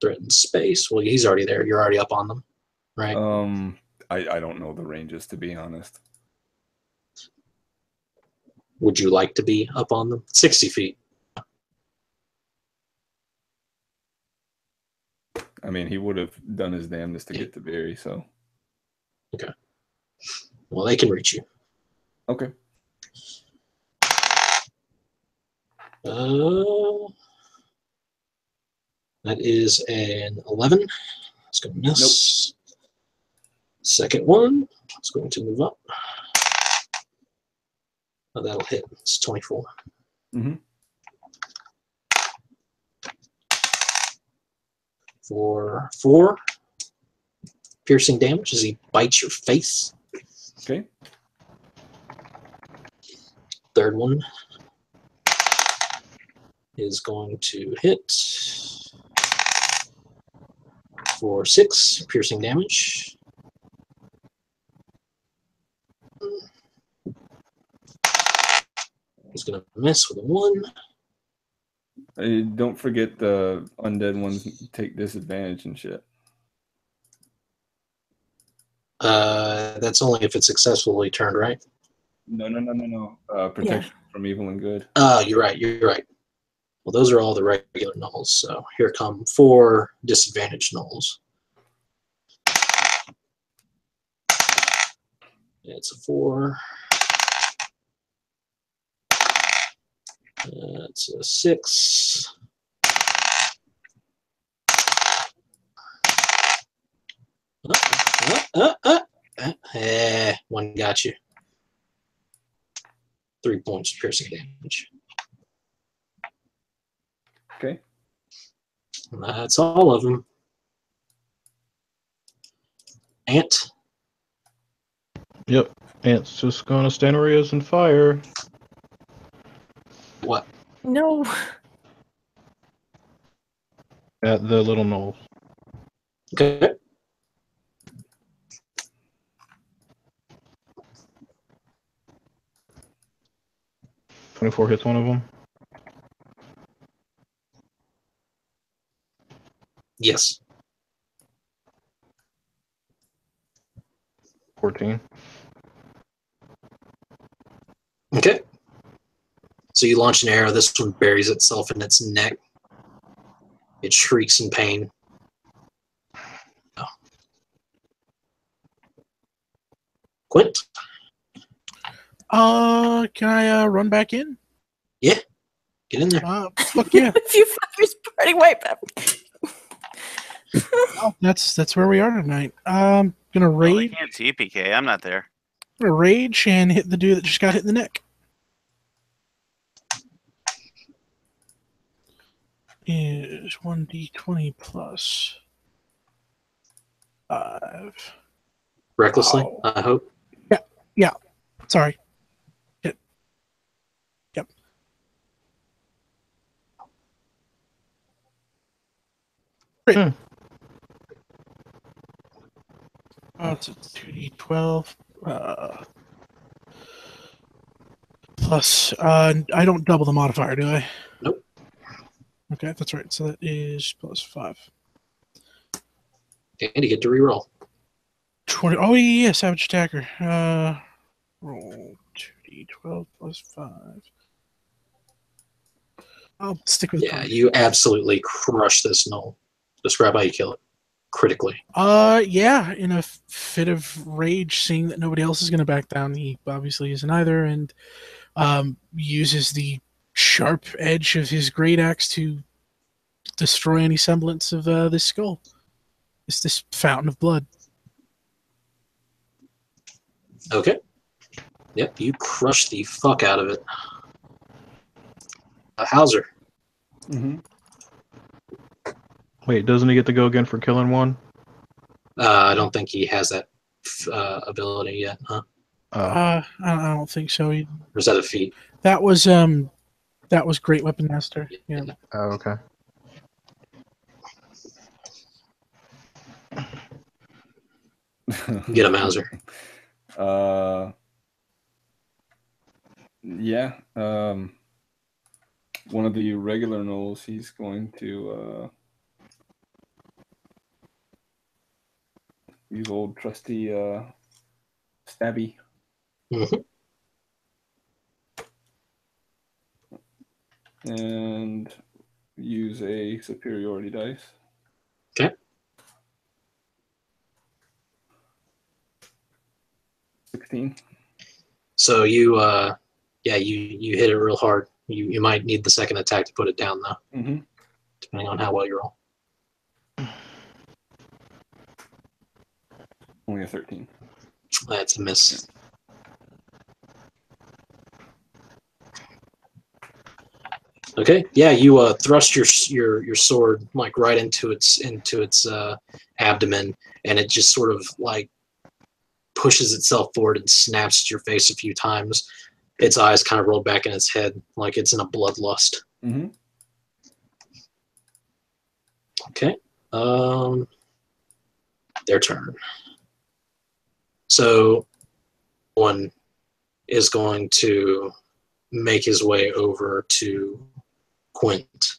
threatened space. Well, he's already there. You're already up on them, right? I don't know the ranges, to be honest. Would you like to be up on them? 60 feet. I mean, he would have done his damnedest to get to Biri, so. Okay. Well, they can reach you. Okay. That is an 11. It's going to miss. Nope. Second one. It's going to move up. Oh, that'll hit. It's 24. Mm-hmm. For 4 piercing damage as he bites your face. Okay. Third one is going to hit for 6 piercing damage. He's going to miss with a 1. Don't forget the undead ones take disadvantage and shit. That's only if it's successfully turned, right? No. Protection from evil and good. You're right. You're right. Well, those are all the regular gnolls. So here come 4 disadvantaged gnolls. It's a 4. It's a 6. One got you. 3 points of piercing damage. Okay. That's all of them. Ant. Yep. Ant's just gonna stand where he is and fire. What? No. At the little gnolls. Okay. .24 hits one of them. Yes. 14. Okay. So you launch an arrow. This one buries itself in its neck. It shrieks in pain. Oh. Quint? Can I run back in? Yeah. Get in there. Fuck yeah. If you fuckers party wipe up. Oh, that's where we are tonight. Gonna Well, they raid. can't TPK. I'm not there. Gonna rage and hit the dude that just got hit in the neck. Is 1d20 plus 5. Recklessly, Oh. I hope. Yeah. Sorry. Yep. Great. Hmm. It's a 2d12. Plus, I don't double the modifier, do I? Nope. Okay, that's right. So that is plus 5. And you get to reroll. 20. Oh, yeah, Savage Attacker. Roll 2d12 plus 5. I'll stick with Yeah, you absolutely crush this gnoll. Describe how you kill it. Critically. Yeah, in a fit of rage, seeing that nobody else is going to back down, he obviously isn't either, and uses the sharp edge of his great axe to destroy any semblance of this skull. It's this fountain of blood. Okay. Yep, you crush the fuck out of it. Hauser. Mm-hmm. Wait, doesn't he get to go again for killing one? I don't think he has that ability yet, huh? I don't think so. Or is that a feat? That was Great Weapon Master. Yeah. Oh, okay. Get him, Hauser. Yeah. One of the regular gnolls, he's going to use old trusty stabby. Mm-hmm. And use a superiority dice. Okay. 16. So you you hit it real hard. You might need the second attack to put it down though. Mm-hmm. Depending on how well you roll. Only a 13. That's a miss. Okay, yeah, you thrust your sword like right into its abdomen, and it just sort of like pushes itself forward and snaps at your face a few times. Its eyes kind of roll back in its head like it's in a bloodlust. Mm-hmm. Okay, their turn. So one is going to make his way over to Quint.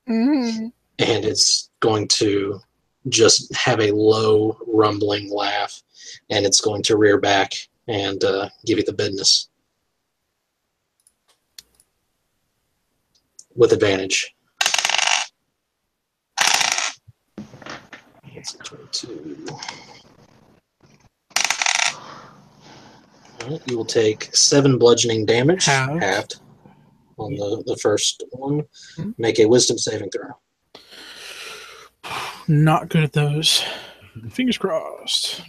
Mm-hmm. And it's going to just have a low rumbling laugh, and it's going to rear back and give you the business with advantage. It's 22. All right, you will take 7 bludgeoning damage, halved on the first one. Mm-hmm. Make a wisdom saving throw. Not good at those. Fingers crossed.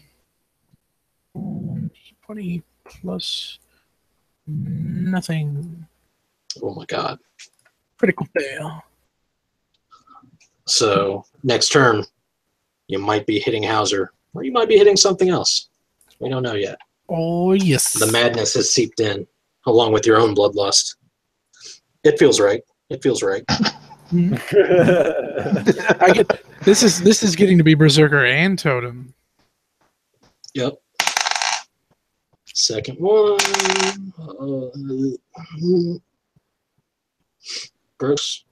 20 plus nothing. Oh my god. Critical fail. So next turn, you might be hitting Hauser, or you might be hitting something else. We don't know yet. Oh, yes. The madness has seeped in, along with your own bloodlust. It feels right. It feels right. I get this is getting to be Berserker and Totem. Yep. Second one. Gross.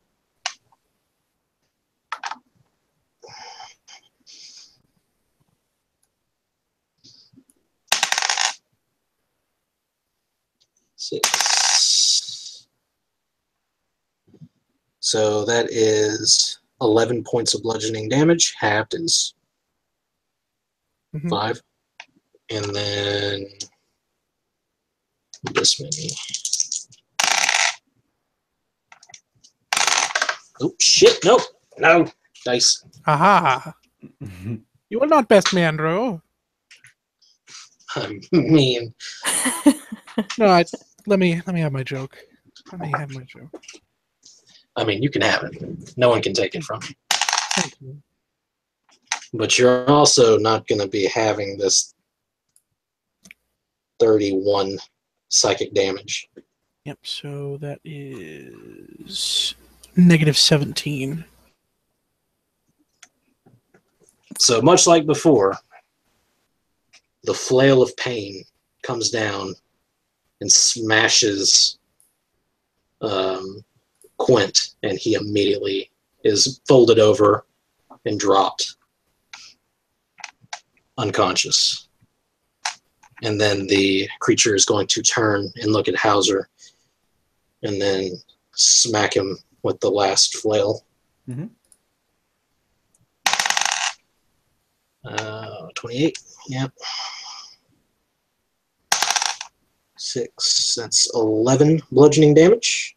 Six. So that is 11 points of bludgeoning damage. Halved is 5. And then this many. Oh, shit. Nope. No. Dice. Aha. You are not best man, Ro. I mean, No, let me have my joke. Let me have my joke. you can have it. No one can take it from you. Thank you. But you're also not going to be having this 31 psychic damage. Yep, so that is negative 17. So much like before, the flail of pain comes down and smashes Quint, and he immediately is folded over and dropped unconscious. And then the creature is going to turn and look at Hauser and then smack him with the last flail. 28, yep. 6, that's 11 bludgeoning damage.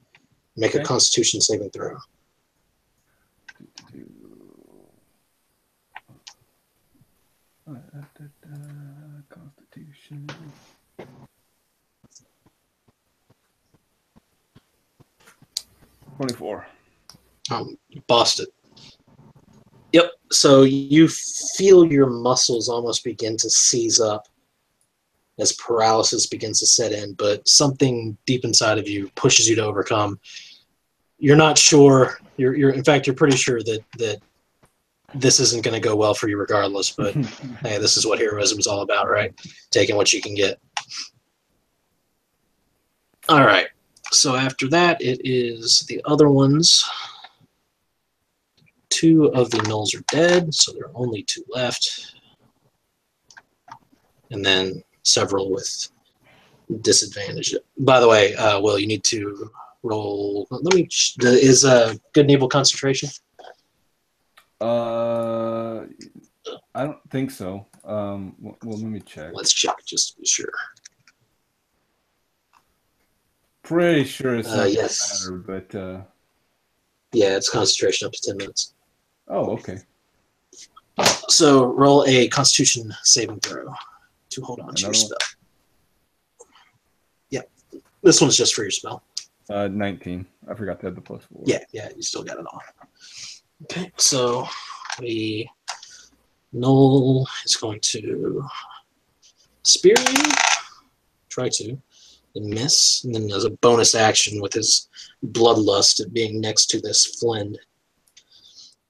Make a Constitution saving throw. Constitution. 24. You bossed it. Yep. So you feel your muscles almost begin to seize up as paralysis begins to set in, but something deep inside of you pushes you to overcome. You're not sure. In fact, you're pretty sure that this isn't going to go well for you regardless, but hey, this is what heroism is all about, right? Taking what you can get. All right. So after that, it is the other ones. 2 of the gnolls are dead, so there are only 2 left. And then several with disadvantage. By the way, Will, you need to roll. Is good and evil concentration? I don't think so. Well, let me check. Let's check just to be sure. Pretty sure it's not yes. matter, but yeah, it's concentration up to 10 minutes. Oh, okay. So roll a Constitution saving throw to hold on to your spell. Yeah, this one's just for your spell. 19. I forgot to add the +4. Yeah, you still got it on. Okay, so the gnoll is going to spear you. Try to. And miss. And then as a bonus action with his bloodlust at being next to this Flend,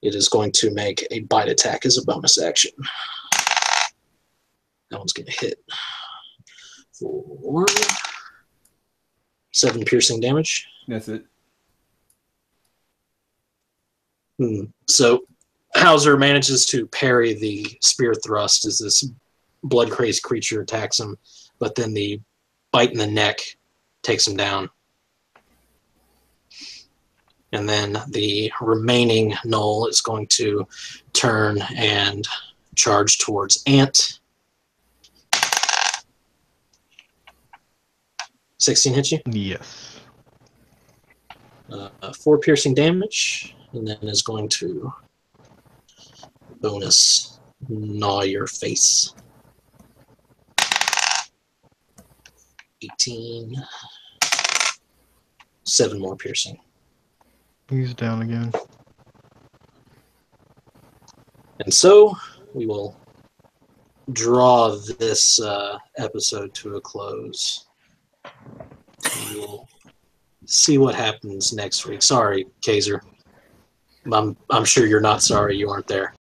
it is going to make a bite attack as a bonus action. That one's going to hit for 7 piercing damage. That's it. So Hauser manages to parry the spear thrust as this blood-crazed creature attacks him, but then the bite in the neck takes him down. And then the remaining gnoll is going to turn and charge towards Ant. 16 hits you? Yes. 4 piercing damage, and then is going to bonus gnaw your face. 18. 7 more piercing. He's down again. And so we will draw this episode to a close. We'll see what happens next week. Sorry, Kazer. I'm sure you're not sorry you weren't there.